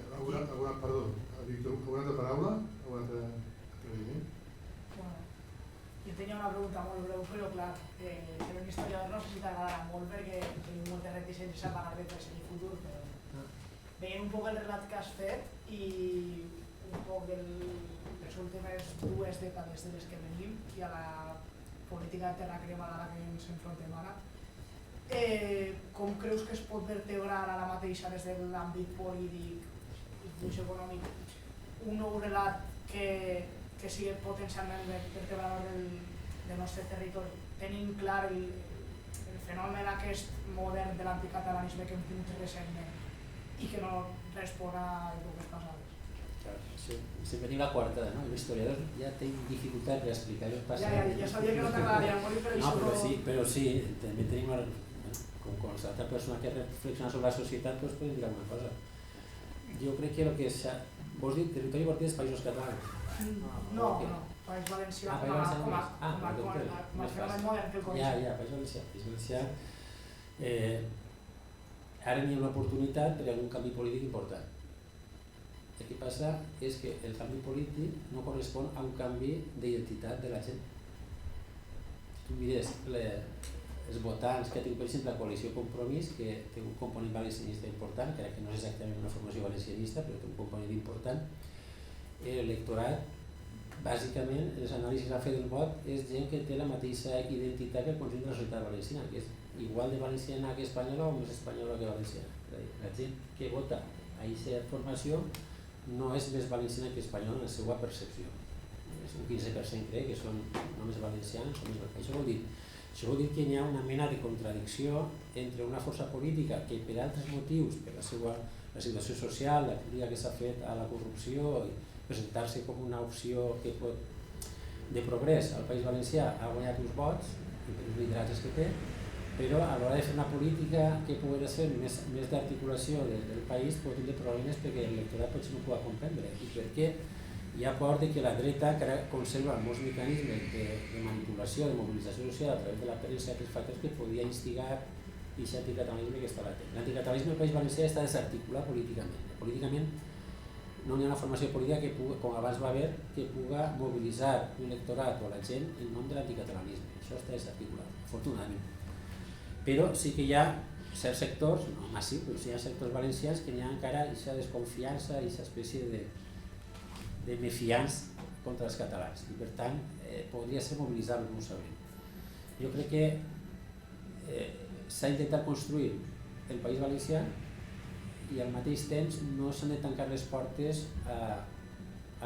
Speaker 2: Perdó, Víctor, alguna altra paraula? Algun altre aclariment?
Speaker 5: tenia una pregunta molt breu, però clar, per un historiador no sé si t'agradarà molt perquè tenim moltes reticències a parlar de present i futur, però veient un poc el relat que has fet i un poc les últimes 2 dècades de les que venim i a la política de terra cremada a la que ens enfrontem ara, com creus que es pot vertebrar ara mateixa des de l'àmbit polític i fluix econòmic un nou relat que sigui potencialment vertebrador del nostre territori, tenint clar el fenomen aquest modern de l'anticatalanisme que hem tingut recentment i que no respon a èpoques passades?
Speaker 3: Sempre tenim la quarta, no? El historiador ja té dificultat per explicar el passat.
Speaker 5: Ja sabia que no t'agradaria molt, però
Speaker 3: això... Però sí, també tenim, com qualsevol persona que reflexiona sobre la societat, doncs podem dir alguna cosa. Jo crec que el que s'ha... Vols dir territori vol dir dels països catalans?
Speaker 5: No, País Valencià com a fenomen modern que el coneixem.
Speaker 3: Ja, País Valencià. Ara n'hi ha una oportunitat per a algun canvi polític important. El que passa és que el canvi polític no correspon a un canvi d'identitat de la gent. Tu mires els votants que ha tingut, per exemple, la coalició Compromís, que té un component valencianista important, crec que no és exactament una formació valencianista, però té un component important. L'electorat, bàsicament, les anàlisis que ha fet del vot és gent que té la mateixa identitat que el conjunt de la societat valenciana, que és igual de valenciana que espanyola o més espanyola que valenciana. La gent que vota a aquesta formació no és més valenciana que espanyola en la seva percepció. És un 15% crec que són només valencians. Això vol dir que hi ha una mena de contradicció entre una força política que per altres motius, per la situació social, la crítica que s'ha fet a la corrupció, presentar-se com una opció que de progrés al País Valencià ha guanyat uns vots, i per els lideratges que té, però a l'hora de fer una política que pugui ser més d'articulació del país pot tindre problemes perquè l'electorat potser no ho pugui comprendre i perquè hi ha por que la dreta encara conserva molts mecanismes de manipulació, de mobilització social a través de la premsa, aquests factors que podia instigar aquest anticatalanisme que està latent. L'anticatalanisme al País Valencià està desarticulat políticament. Políticament no hi ha una formació política que pugui, com abans va haver, que pugui mobilitzar l'electorat o la gent en nom de l'anticatalanisme. Això està desarticulat, afortunadament. Però sí que hi ha certs sectors, no massius, però sí hi ha sectors valencians que hi ha encara aquesta desconfiança, aquesta espècie de mefiança contra els catalans i per tant podria ser mobilitzable, no ho sabem. Jo crec que s'ha intentat construir el País Valencià i al mateix temps no s'han de tancar les portes a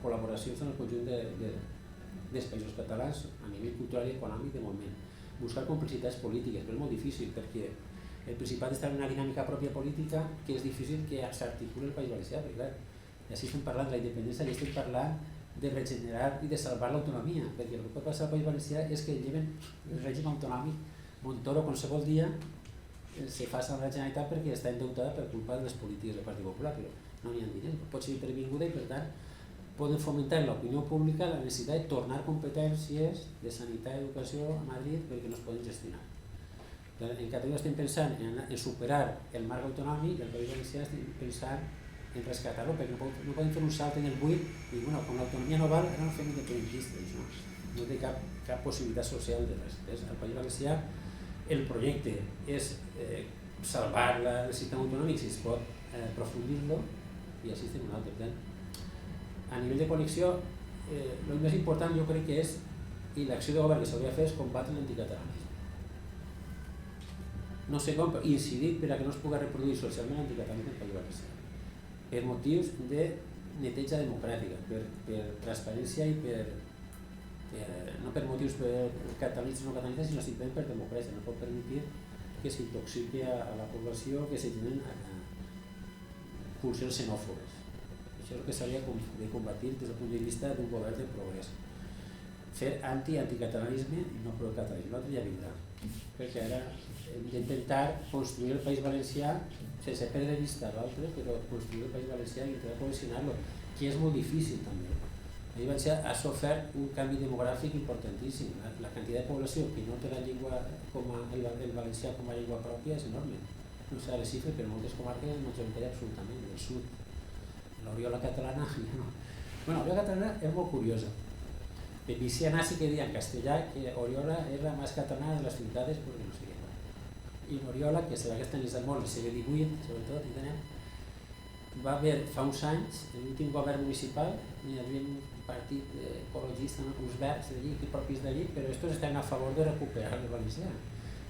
Speaker 3: col·laboracions en el conjunt dels països catalans a nivell cultural i econòmic de moment. Buscar complicitats polítiques, però és molt difícil perquè el Principat està en una dinàmica pròpia política que és difícil que s'articuli el País Valencià, perquè clar, ja si estem parlant de la independència i estem parlant de regenerar i de salvar l'autonomia, perquè el que pot passar al País Valencià és que lleven el règim autonòmic Montoro qualsevol dia se fa a la Generalitat perquè està endeutada per culpa de les polítiques del Partit Popular, però no n'hi ha diners, pot ser intervinguda i per tant poden fomentar en l'opinió pública la necessitat de tornar competències de sanitat i educació a Madrid perquè no es poden gestionar. En Catalunya estem pensant en superar el marc autonòmic i el País Valencià estem pensant en rescatar-lo perquè no podem fer un salt en el buit i bueno, quan l'autonomia no val, ara no fem independentistes, no té cap possibilitat social de res. Al País Valencià el projecte és salvar el sistema autonòmic si es pot aprofundir-lo i així estem un altre. A nivell de connexió, el més important jo crec que és, i l'acció de govern que s'hauria de fer és combatre l'anticatalanisme. No sé com, però incidir per a que no es pugui reproduir socialment l'anticatalanisme en el País Valencià. Per motius de neteja democràtica, per transparència i no per motius catalanistes o no catalanistes, sinó simplement per democràcia. No pot permetre que s'intoxiqui a la població, que se tenen pulsions xenòfobes. Això és el que s'hauria de combatir des del punt de vista d'un govern de progrés. Fer anticatalanisme i no pro-catalanisme. L'altre ja vindrà. Perquè ara hem d'intentar construir el País Valencià sense perdre de vista l'altre, però construir el País Valencià i intentar cohesionar-lo, que és molt difícil també. El País Valencià ha sofert un canvi demogràfic importantíssim. La quantitat de població que no té la llengua el valencià com a llengua pròpia és enorme. No sé les xifres, però en moltes comarques majoritària absolutament, del sud. L'Oriola catalana, no. Bueno, l'Oriola catalana és molt curiosa. En Viciana sí que deia en castellà que Oriola és la més catalana de les ciutats, perquè no sé què. I en Oriola, que serà que està enllestat molt, el segle XVIII, sobretot, va haver fa uns anys, l'últim govern municipal, hi havia un partit ecologista, uns verds d'allí, propis d'allí, però estos estaven a favor de recuperar el valencià.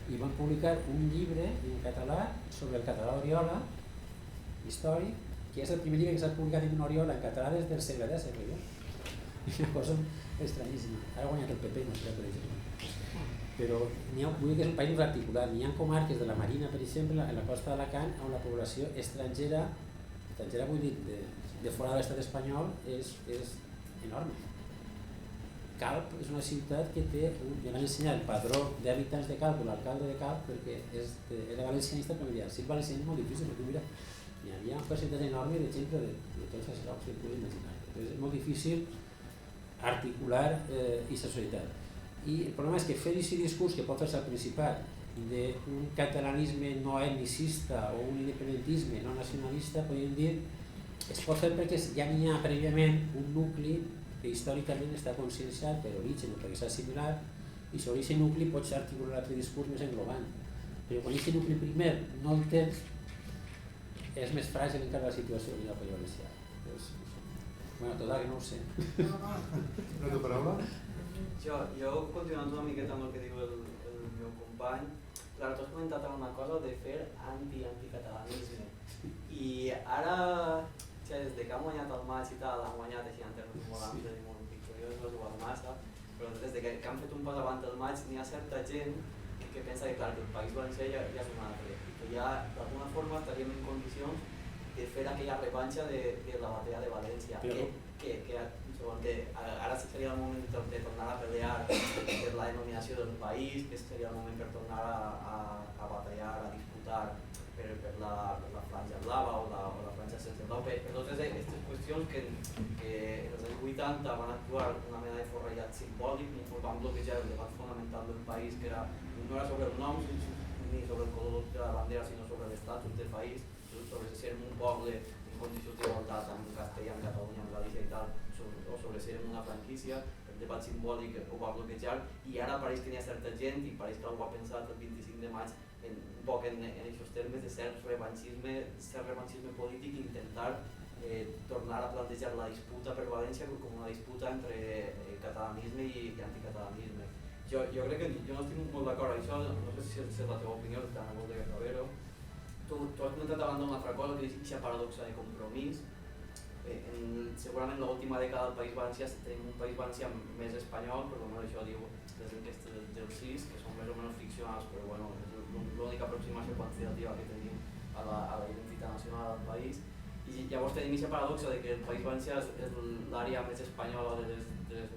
Speaker 3: I van publicar un llibre en català sobre el català Oriola, històric, que és el primer llibre que s'ha publicat en Oriola en català des del segle X, segle XI. Una cosa estranyíssima. Ara ha guanyat el PP, no sé per exemple. Però vull dir que és un país molt articulat. Hi ha comarques de la Marina, per exemple, en la costa d'Alacant, on la població estrangera vull dir, de fora de l'estat espanyol, és enorme. Calp és una ciutat que té, jo vaig ensenyar el padró d'habitants de Calp, l'alcalde de Calp, perquè era valencianista, però si és valencià és molt difícil, perquè mira, hi havia un percentatge enorme de gent de tots els llocs que puguis imaginar. Entonces és molt difícil articular aquesta societat. I el problema és que fer aquest discurs que pot fer-se al Principat d'un catalanisme no etnicista o un independentisme no nacionalista, podríem dir, es pot fer perquè ja n'hi ha prèviament un nucli que històricament està conscienciat per origen o perquè s'ha assimilat, i sobre aquest nucli pots articular l'altre discurs més englobant. Però quan aquest nucli primer no el tens, és més fràgil encara la situació en el País Valencià. Bueno, total, que no ho sé.
Speaker 2: La teva paraula?
Speaker 6: Jo, continuant una miqueta amb el que diu el meu company, clar, tu has comentat una cosa de fer anticatalanisme. I ara, des de que han guanyat el maig i tal, han guanyat així en termes molt amples i molt victoriosos, igual massa, però des de que han fet un pas avant del maig n'hi ha certa gent que pensa que, clar, que el País Valencià ja és un altre, i que ja d'alguna forma estaríem en condicions de fer aquella revanxa de la batalla de València, que ara sí seria el moment de tornar a pelear per la denominació del país, que seria el moment per tornar a batallar, a disputar per la franja blava o la franja sense blau, per totes aquestes qüestions que en els anys 80 van actuar una mena de forrellat simbòlic, van bloquejar el debat fonamental del país, que no era sobre el nom ni sobre el color de la bandera, sinó sobre l'estatus del país, sobre si érem un poble en condicions d'igualtat en Castellà, en Catalunya, en Galícia i tal, o sobre si érem una franquícia, el debat simbòlic ho va bloquejar, i ara pareix que n'hi ha certa gent, i pareix que ho ha pensat el 25 de maig un poc en aquests termes de cert revanchisme polític i intentar tornar a plantejar la disputa per València com una disputa entre catalanisme i anticatalanisme. Jo crec que jo no estic molt d'acord amb això, no sé si és la teva opinió, tant a voldria saber-ho. Tu has comentat abans una altra cosa, que és aquesta paradoxa de compromís. Segurament l'última dècada del País Valencià tenim un País Valencià més espanyol, però almenys això diu les enquestes del CIS, que són més o menys ficcionals, però bueno, és l'única aproximació quantitativa que tenim a la identitat nacional del país. I llavors tenim aquesta paradoxa de que el País Valencià és l'àrea més espanyola de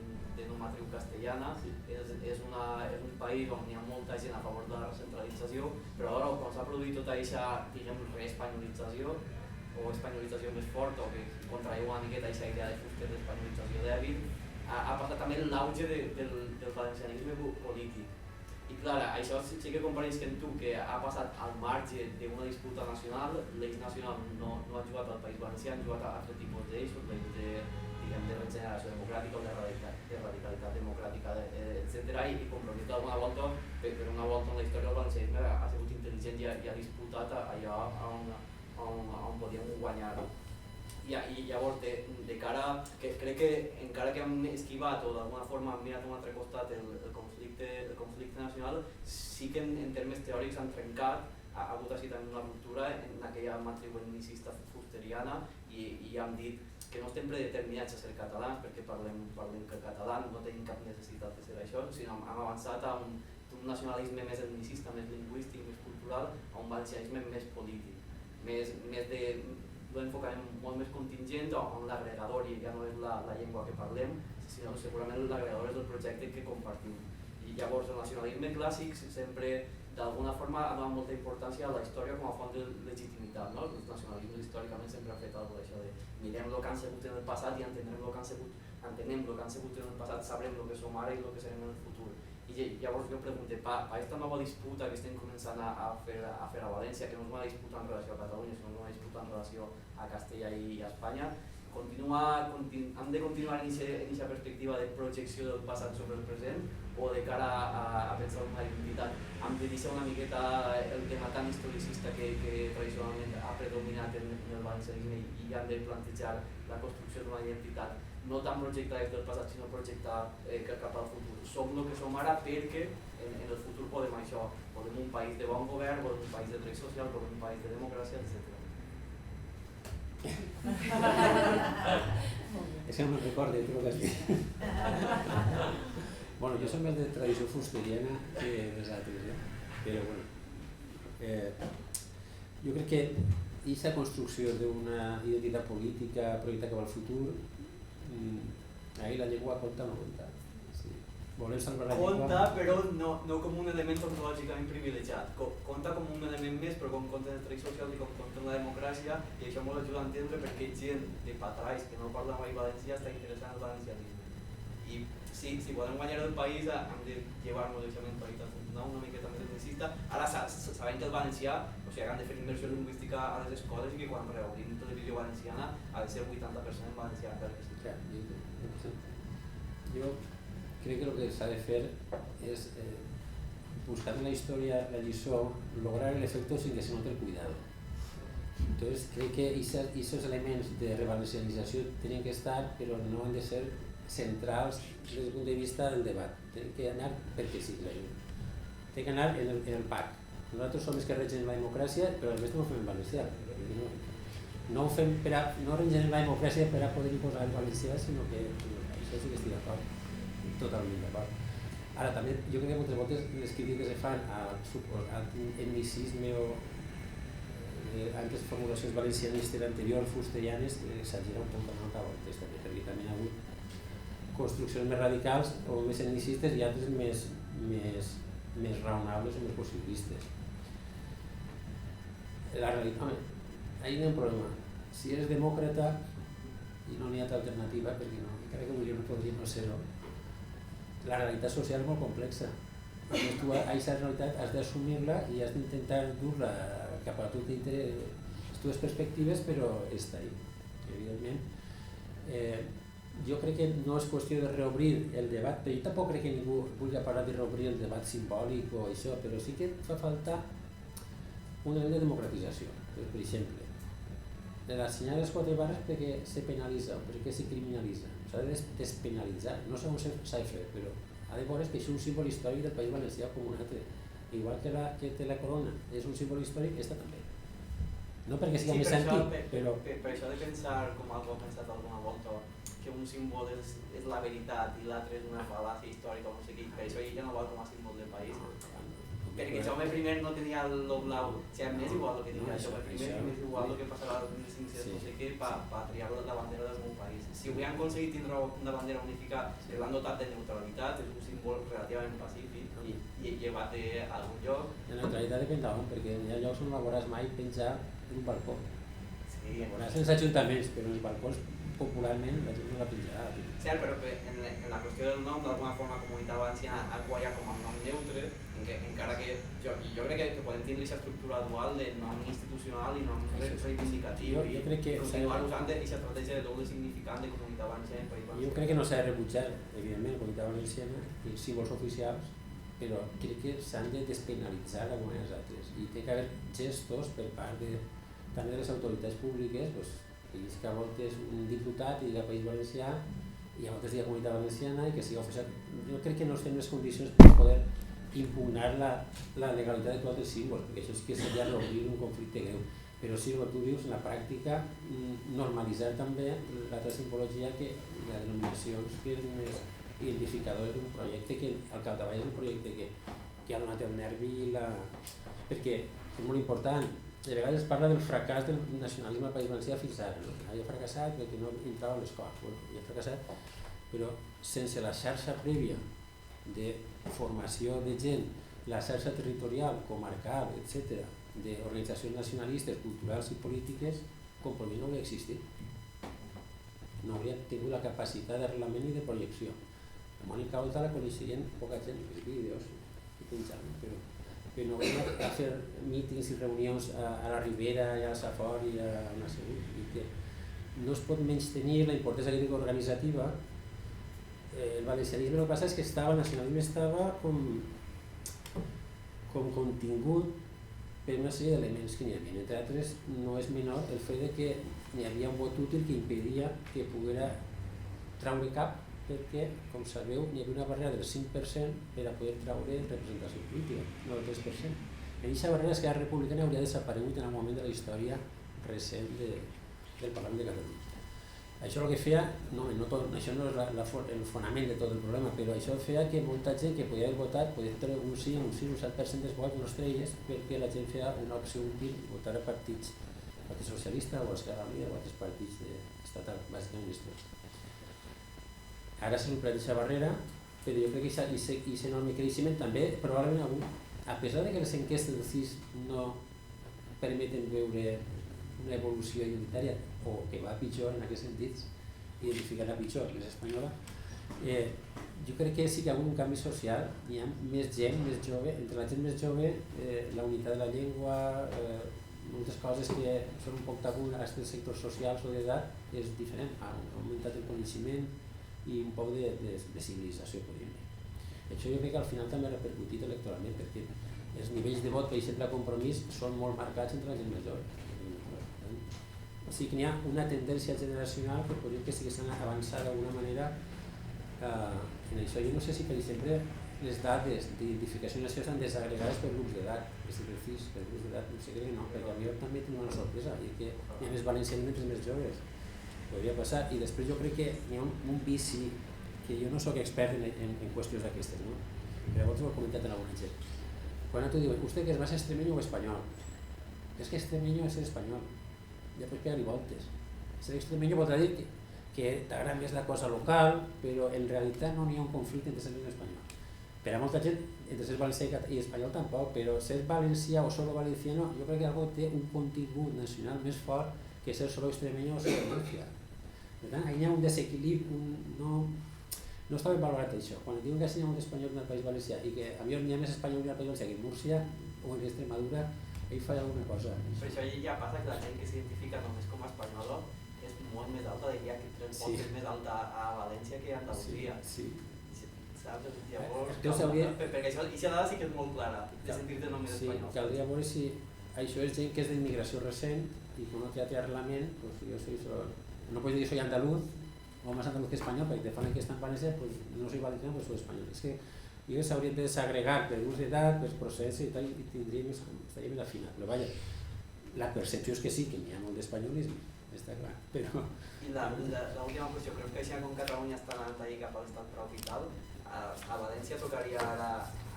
Speaker 6: no matriu castellana, és un país on hi ha molta gent a favor de la recentralització, però alhora quan s'ha produït tota aquesta, diguem, reespanyolització o espanyolització més forta, o que contraiu una miqueta aquesta idea de fuster d'espanyolització dèbil, ha passat també l'auge del valencianisme polític. I clar, això sí que compareix que en tu, que ha passat al marge d'una disputa nacional, l'eix nacional no ha jugat al País Valencià, han jugat a altre tipus d'eixos, l'eix de regeneració democràtica o de radicalitat democràtica, etc. I compromís d'alguna volta, per una volta en la història del valencianisme ha sigut intel·ligent i ha disputat allò on podíem guanyar. I llavors, de cara, que crec que encara que hem esquivat o d'alguna forma hem mirat a un altre costat el conflicte nacional, sí que en termes teòrics han trencat, ha hagut així també una ruptura en aquella matriu etnicista fusteriana i han dit que no estem predeterminats a ser catalans perquè parlem català, no tenim cap necessitat de ser això, sinó hem avançat a un nacionalisme més etnicista, més lingüístic, més cultural, a un valencianisme més polític, d'un enfocament molt més contingent on l'agregador ja no és la llengua que parlem, sinó segurament l'agregador és el projecte que compartim. I llavors el nacionalisme clàssic sempre d'alguna forma ha donat molta importància a la història com a font de legitimitat, no? Els nacionalismes històricament sempre han fet alguna cosa d'això de mirem el que han sigut en el passat i entenem el que han sigut en el passat, sabrem el que som ara i el que serem en el futur. I llavors jo pregunto, per aquesta nova disputa que estem començant a fer a València, que no és una disputa en relació a Catalunya, sinó una disputa en relació a Castella i a Espanya, hem de continuar en aquesta perspectiva de projecció del passat sobre el present o de cara a pensar en una identitat. Hem de deixar una miqueta el tema tan historicista que tradicionalment ha predominat en el valencianisme i hem de plantejar la construcció d'una identitat no tan projectada des del passat, sinó projectada cap al futur. Som el que som ara perquè en el futur podem això, volem un país de bon govern, volem un país de drets social, volem un país de democràcia, etc.
Speaker 3: És que no me'n recordo, tu el que has dit. Bueno, jo soc més de tradició fusteriana que les altres, però bueno. Jo crec que aquesta construcció d'una identitat política projectada cap al futur, ahí la llengua compta o no compta. Volem salvar la llengua.
Speaker 6: Compta, però no com un element ontològicament privilegiat. Compta com un element més, però com compta en els drets socials i com compta en la democràcia, i això m'ho ajuda a entendre perquè gent de patraix que no parla mai valencià està interessada en el valencianisme. I si volem guanyar el país hem de llevar-nos aquesta mentalitat funcional una miqueta més etnicista. Ara sabem que el valencià, o sigui, han de fer inversió lingüística a les escoles i que quan reobrim televisió valenciana ha de ser 80% en valencià.
Speaker 3: Jo crec que el que s'ha de fer és buscar en la història la lliçó, lograr el efecto sin que se note el cuidado. Entonces crec que esos elements de revalencianització tenen que estar, però no han de ser centrals des del punt de vista del debat. Tenen que anar perquè sí, tenen que anar en el PAC. Nosaltres som els que regem la democràcia, però a més no ho fem en valencià. No regem la democràcia per a poder imposar el valencià, sinó que això sí que estic d'acord. Totalment d'acord. Ara també, jo crec que moltes voltes les crítiques que fan al etnicisme o a aquestes formulacions valencianistes anteriors, fusterianes, s'exagera un poc a voltes també, perquè també hi ha hagut construccions més radicals o més etnicistes i altres més raonables o més possibilistes. La realitat, home, ahí hi ha un problema. Si eres demòcrata i no n'hi ha altra alternativa, perquè no, crec que potser no podria no ser-ho, la realitat social és molt complexa. Tu a aquesta realitat has d'assumir-la i has d'intentar dur-la cap a les teves perspectives, però està ahí, evidentment. Jo crec que no és qüestió de reobrir el debat, però jo tampoc crec que ningú vulgui parlar de reobrir el debat simbòlic o això, però sí que fa falta un element de democratització. Per exemple, l'assenyalar les 4 barres perquè se penalitza o perquè se criminalitza. S'ha de despenalitzar, no sé on s'ha de fer, però ha de veure que és un símbol històric del País Valencià com un altre. Igual que té la corona, és un símbol històric, aquesta també. No perquè sigui més antic, però...
Speaker 6: Per això de pensar, com algú ha pensat alguna volta, que un símbol és la veritat i l'altre és una fal·làcia històrica o no sé què, per això ja no val com a símbol del país. Perquè Jaume I no tenia el blau, si m'és igual el que tenia Jaume I, m'és igual el que passarà al 1500 no sé què, per triar la bandera del meu país. Si avui han aconseguit tindre una bandera unificada que l'han dotat de neutralitat, és un símbol relativament pacífic i llevat d'algun lloc.
Speaker 3: La neutralitat depèn d'on, perquè hi ha llocs on no veuràs mai penjar en un balcó.
Speaker 6: Sí.
Speaker 3: Veuràs en els ajuntaments, però en els balcons popularment la gent no la penjarà.
Speaker 6: Cert, però en la qüestió del nom, d'alguna forma la Comunitat Valenciana ha quallat com a nom neutre, encara que jo crec que podem tindre aquesta estructura dual de nom institucional i nom reivindicatiu i continuar usant aquesta estratègia de doble significant de Comunitat Valenciana en País Valencià.
Speaker 3: Jo crec que no s'ha de rebutjar, evidentment, la Comunitat Valenciana i els símbols oficials, però crec que s'han de despenalitzar algunes de les altres i té que haver gestos per part també de les autoritats públiques, que a voltes un diputat i diga País Valencià i a voltes diga Comunitat Valenciana i que sigui oficial. Jo crec que no estem en les condicions per poder impugnar la legalitat de tots els símbols, perquè això sí que seria reobrir un conflicte greu. Però sí, com tu dius, en la pràctica normalitzar també l'altra simbologia que la denominació que és més identificador d'un projecte que al capdavall és un projecte que ha donat el nervi i la... perquè és molt important. De vegades es parla del fracàs del nacionalisme al País Valencià fins ara. Havia fracassat perquè no entrava a les coses. Havia fracassat, però sense la xarxa prèvia de formació de gent, la xarxa territorial, comarcal, etc., d'organitzacions nacionalistes, culturals i polítiques, Compromís no hauria existit. No hauria tingut la capacitat d'arrelament i de projecció. La Mònica Oltra la coneixerien poca gent, els vídeos i penjant, però no vam a fer mítings i reunions a la Ribera, a la Safor i a una Segur. no es pot menystenir la importància que té organitzativa. El valencianisme el que passa és que el nacionalisme estava com contingut per una sèrie d'elements que n'hi havia. Entre altres, no és menor el fet que n'hi havia un vot útil que impedia que poguera traure cap, perquè, com sabeu, n'hi havia una barrera del 5% per a poder traure representació política, no del 3%. En aquesta barrera Esquerra Republicana hauria desaparegut en algun moment de la història recent del Parlament de Catalunya. Això el que feia, això no és el fonament de tot el problema, però això feia que molta gent que podia haver votat, podia treure un 5, un 7% dels vots, no es treies, perquè la gent feia una opció útil, votar a partits, el Partit Socialista o Esquerra Unida o altres partits estatal, bàsicament estos. Ara s'ha superat aquesta barrera, però jo crec que aquest enorme creixement també probablement a pesar de que les enquestes del CIS no permeten veure una evolució identitària o que va pitjor en aquests sentits, identificar-la pitjor, que és espanyola, jo crec que sí que hi ha hagut un canvi social, hi ha més gent, més jove, entre la gent més jove, la unitat de la llengua, moltes coses que són un poc tabú en els sectors socials o d'edat, és diferent, ha augmentat el coneixement i un poc de civilització, podríem dir. Això jo crec que al final també ha repercutit electoralment, perquè els nivells de vot, per exemple, a Compromís, són molt marcats entre la gent més jove. O sigui que n'hi ha una tendència generacional que podríem que sí que s'han avançat d'alguna manera en això. Jo no sé si, per exemple, les dades d'identificació nacional estan desagregades per grups d'edat, per grups d'edat, no sé què, no, perquè a mi també tinc una sorpresa, i que hi ha més valencians entre els més joves. Podria passar, i després jo crec que hi ha un vici, que jo no soc expert en qüestions d'aquestes, no? Però llavors ho he comentat en alguna gent. Quan tu diuen, ¿usted que es más extremeño o español? Es que extremeño es el español. Després pegar-hi voltes. Ser extremeño vol dir que t'agrada més la cosa local, però en realitat no n'hi ha un conflicte entre ser i espanyol. Per a molta gent, entre ser valencià i espanyol tampoc, però ser valencià o solo valenciano, jo crec que algú té un contingut nacional més fort que ser solo extremeño o solo valencià. Per tant, hi ha un desequilibri, no està ben valorat això. Quan diuen que hi ha molt espanyol en el País Valencià i que a mi n'hi ha més espanyol en el País Valencià que en Múrcia o en Extremadura, ell falla alguna cosa.
Speaker 6: Per això ja passa que la gent que s'identifica només com a espanyola és molt més alta, diria que 3 voltes més alta a València que a Andalusia.
Speaker 3: Sí.
Speaker 6: Saps? Llavors, perquè això dada sí que és molt clara, de sentir-te només espanyol.
Speaker 3: Caldria veure si això és gent que és d'immigració recent i que no té arrelament, pues jo no puc dir que soy andaluz o més andaluz que espanyol, perquè te fan que està en València, pues no soy valenciano, pues soy espanyol. És que jo s'hauria de desagregar per grups d'edat, per processos i tal, i estaria més afinat. Però vaja, la percepció és que sí, que n'hi ha molt d'espanyolisme, està clar, però...
Speaker 6: I l'última qüestió, crec que així com Catalunya està anant ahí cap a l'estat propi i tal, a València tocaria ara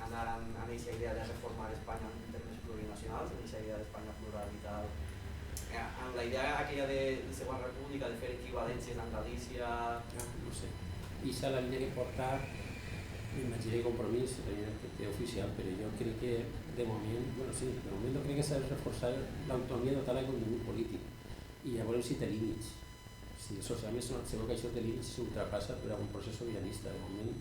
Speaker 6: anar amb aquesta idea de reformar Espanya en termes plurinacionals, amb aquesta idea d'Espanya plural i tal, amb la idea aquella de Segona República, de fer equivalències amb Galícia...
Speaker 3: No sé, i és la línia que porta m'imagino Compromís, la línia que té oficial, però jo crec que de moment, de moment crec que s'ha de reforçar l'autonomia total del contingut polític i llavors si té límits. Si socialment segur que això té límits s'ultrapassa per algun procés sobiranista. De moment,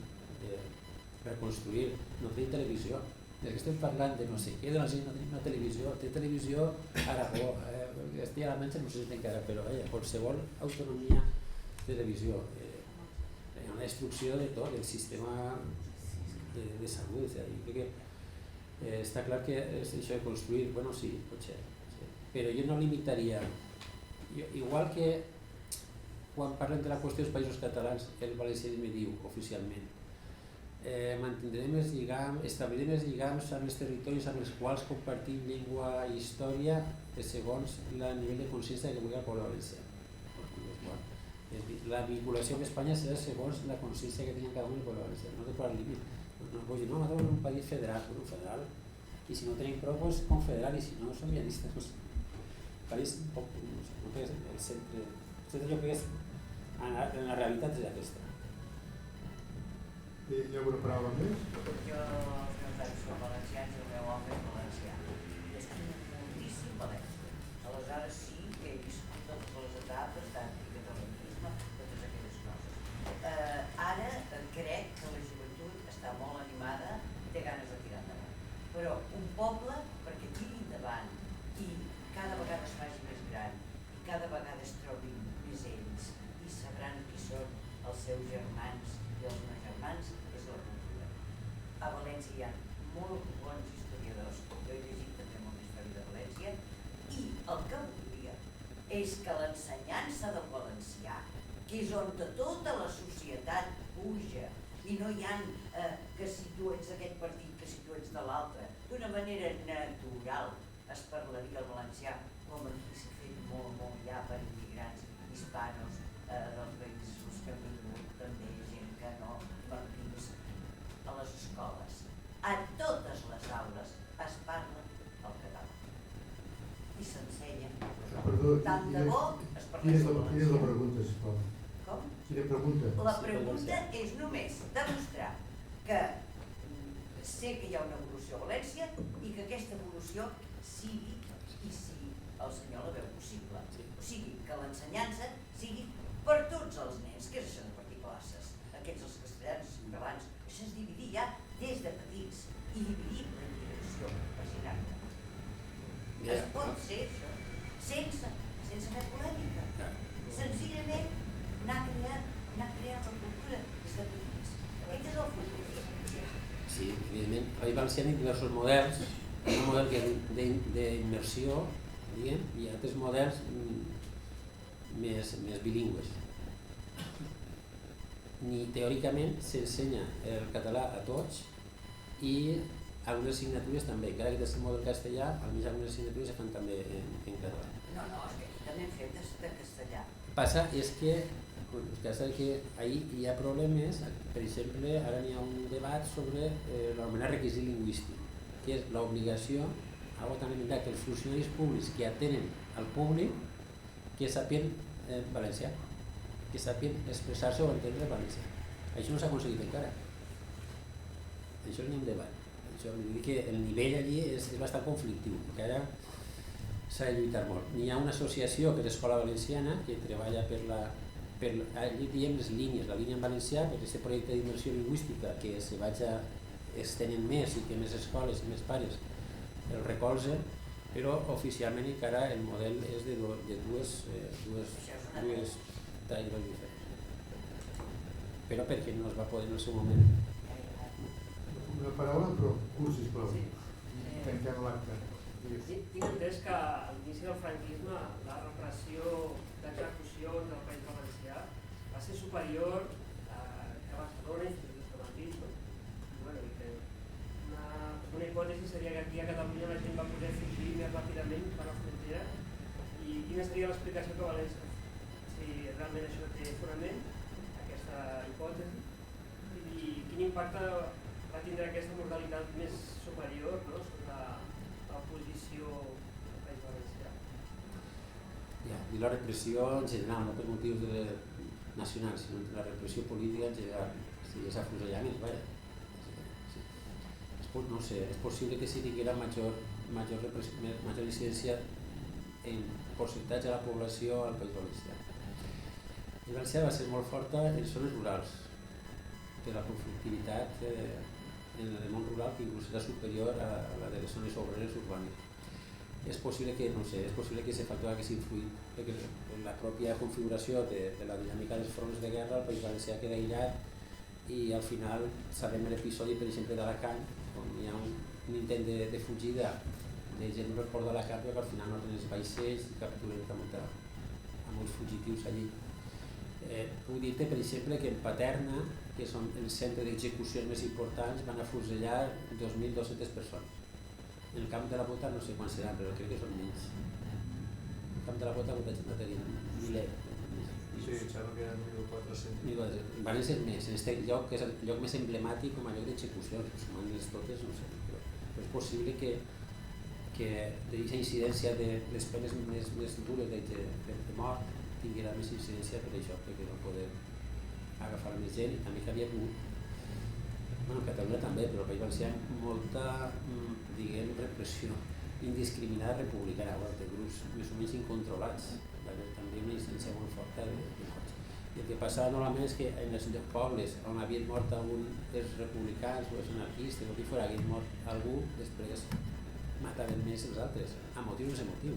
Speaker 3: reconstruir, no tenim televisió. Des que estem parlant de no sé què, de la gent no tenim una televisió, té televisió a Aragó, Castilla-La Manxa no sé si té encara, però qualsevol autonomia de televisió. Hi ha una destrucció de tot, del sistema de salut. Jo crec que està clar que és això de construir, bueno, sí, potser, però jo no limitaria, igual que quan parlem de la qüestió dels països catalans, el valencianisme diu oficialment mantindrem els lligams, establirem els lligams amb els territoris amb els quals compartim llengua i història segons el nivell de consciència que vulgui el poble valencià. La vinculació amb Espanya serà segons la consciència que tenia cada un del poble valencià, no té per límit. No puc dir, no, nosaltres som un país federal, un federal, i si no tenim prou, doncs confederal, i si no, sobianistes. El país, no sé, el centre jo crec que és, en la realitat és aquesta.
Speaker 2: Hi ha alguna paraula més?
Speaker 7: Jo, els meus avis són valencians i el meu home és valencià. I estic moltíssim València. Aleshores sí que he viscut totes les etapes d'anticatalanisme, totes aquelles coses. Ara crec que la joventut està molt animada i té ganes de tirar endavant. Però un poble, perquè tiri endavant i cada vegada es faci més gran i cada vegada es trobi més és que l'ensenyança del valencià, que és on tota la societat puja, i no hi ha que si tu ets d'aquest partit, que si tu ets de l'altre, d'una manera natural es parlaria el valencià, com aquí s'ha fet molt ja per immigrants hispanos dels països que han vingut, també gent que no martins a les escoles. A totes les aules es parla el català i s'ensenya. Tant de bo es parlés el valencià.
Speaker 2: Quina és la pregunta, sisplau?
Speaker 7: Com?
Speaker 2: Quina pregunta?
Speaker 7: La pregunta és només demostrar que sé que hi ha una evolució a València i que aquesta evolució sigui, i si el senyor la veu possible, o sigui, que l'ensenyança sigui per tots els nens. Què és això de partir classes? Aquests els castellans, els catalans, això és dividir ja des de petits i dividir la immigració fascinant. Es pot ser això, sense fer polèmica, senzillament anar creant la cultura des de petits. Aquest és el futur.
Speaker 3: Sí, evidentment, a País Valencià hi ha diversos models, un model que és d'immersió, diguem, i altres models més bilingües. Ni teòricament s'ensenya el català a tots i algunes assignatures també, encara que és el model castellà, almenys algunes assignatures se fan també en català.
Speaker 7: No, és que aquí també hem fet de castellà.
Speaker 3: El que passa és que ahí hi ha problemes, per exemple, ara hi ha un debat sobre l'anomenat requisit lingüístic, que és l'obligació, algo tan elemental, que els funcionaris públics que atenen al públic que sàpien valencià, que sàpien expressar-se o entendre valencià. Això no s'ha aconseguit encara. Això és un debat. Això vull dir que el nivell allí és bastant conflictiu, encara s'ha de lluitar molt. Hi ha una associació que és l'Escola Valenciana que treballa allí diem les línies, la línia en valencià, per aquest projecte d'immersió lingüística que se vagi estenent més i que més escoles i més pares el recolzen, però oficialment encara el model és de dues traïdors diferents. Però perquè no es va poder en el seu moment.
Speaker 2: Una paraula, però curt, sisplau. Tanquem l'acte.
Speaker 8: Tinc entès que a l'inici del franquisme la repressió d'execucions del País Valencià va ser superior que a Barcelona i fins i tot a Madrid. Una hipòtesi seria que aquí a Catalunya la gent va poder fugir més ràpidament per la frontera i quina seria l'explicació que València, si realment això té fonament, aquesta hipòtesi, i quin impacte va tindre aquesta mortalitat més superior sobre la posició del País Valencià.
Speaker 3: I la repressió en general, no per motius nacionals, sinó la repressió política en general, si és afusellament, vaja. No sé, és possible que si tinguera major incidència en percentatge de la població al País Valencià. El Valencià va ser molt forta en zones rurals, de la conflictivitat en el món rural que inclús era superior a la de les zones obreres urbanes. És possible que, no sé, és possible que aquest factor hagués influït, perquè en la pròpia configuració de la dinàmica dels fronts de guerra el País Valencià queda aïllat i al final sabem l'episodi, per exemple, d'Alacant, on hi ha un intent de fugida de gent del port d'Alacant, però que al final no tenen els vaixells i capturen amb uns fugitius allí. Puc dir-te, per exemple, que en Paterna, que són el centre d'execucions més importants, van afusellar 2.200 persones. En el camp de la Bota no sé quants seran, però crec que són menys. El camp de la Bota no tenien miler.
Speaker 4: Sí, em sembla que eren 1.400.
Speaker 3: Van ser més, en aquest lloc, que és el lloc més emblemàtic com a lloc d'execucions, sumant-les totes, no sé, però és possible que d'aquesta incidència de les penes més dures de mort tinguera més incidència per això, perquè no poder agafar més gent, i també que havia hagut, bueno, Catalunya també, però el País Valencià molta, diguem, repressió indiscriminada republicana, de grups més o menys incontrolats, també una incidència molt forta de morts. I el que passava normalment és que en els pobles on havien mort algun dels republicans o els anarquistes o qui fos, hagués mort algú, després mataven més els altres, a motiu o sense motiu.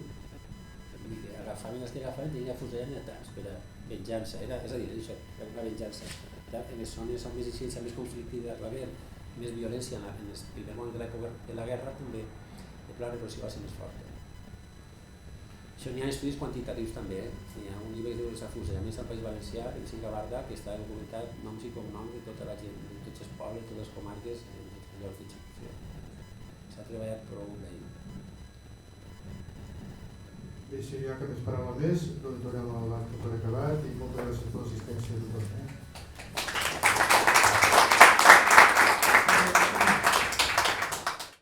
Speaker 3: Agafaven els que agafaven i afusellaven i atacs per a venjança, és a dir, això, era una venjança. En les zones amb més incidència, més conflictiva, va haver més violència en el primer moment de l'època de la guerra, també la repressió va ser més forta. Això n'hi ha estudis quantitatius també. Hi ha un llibre que diu Els afusellaments al País Valencià, el Cinc Gavarda, que està documentat noms i cognoms de tota la gent, de tots els pobles, totes les comarques, en tots els llocs d'execució. S'ha treballat prou d'ahir.
Speaker 2: Bé, si hi ha cap més paraula més, doncs donem l'acte per acabat i moltes gràcies per l'assistència a tothom.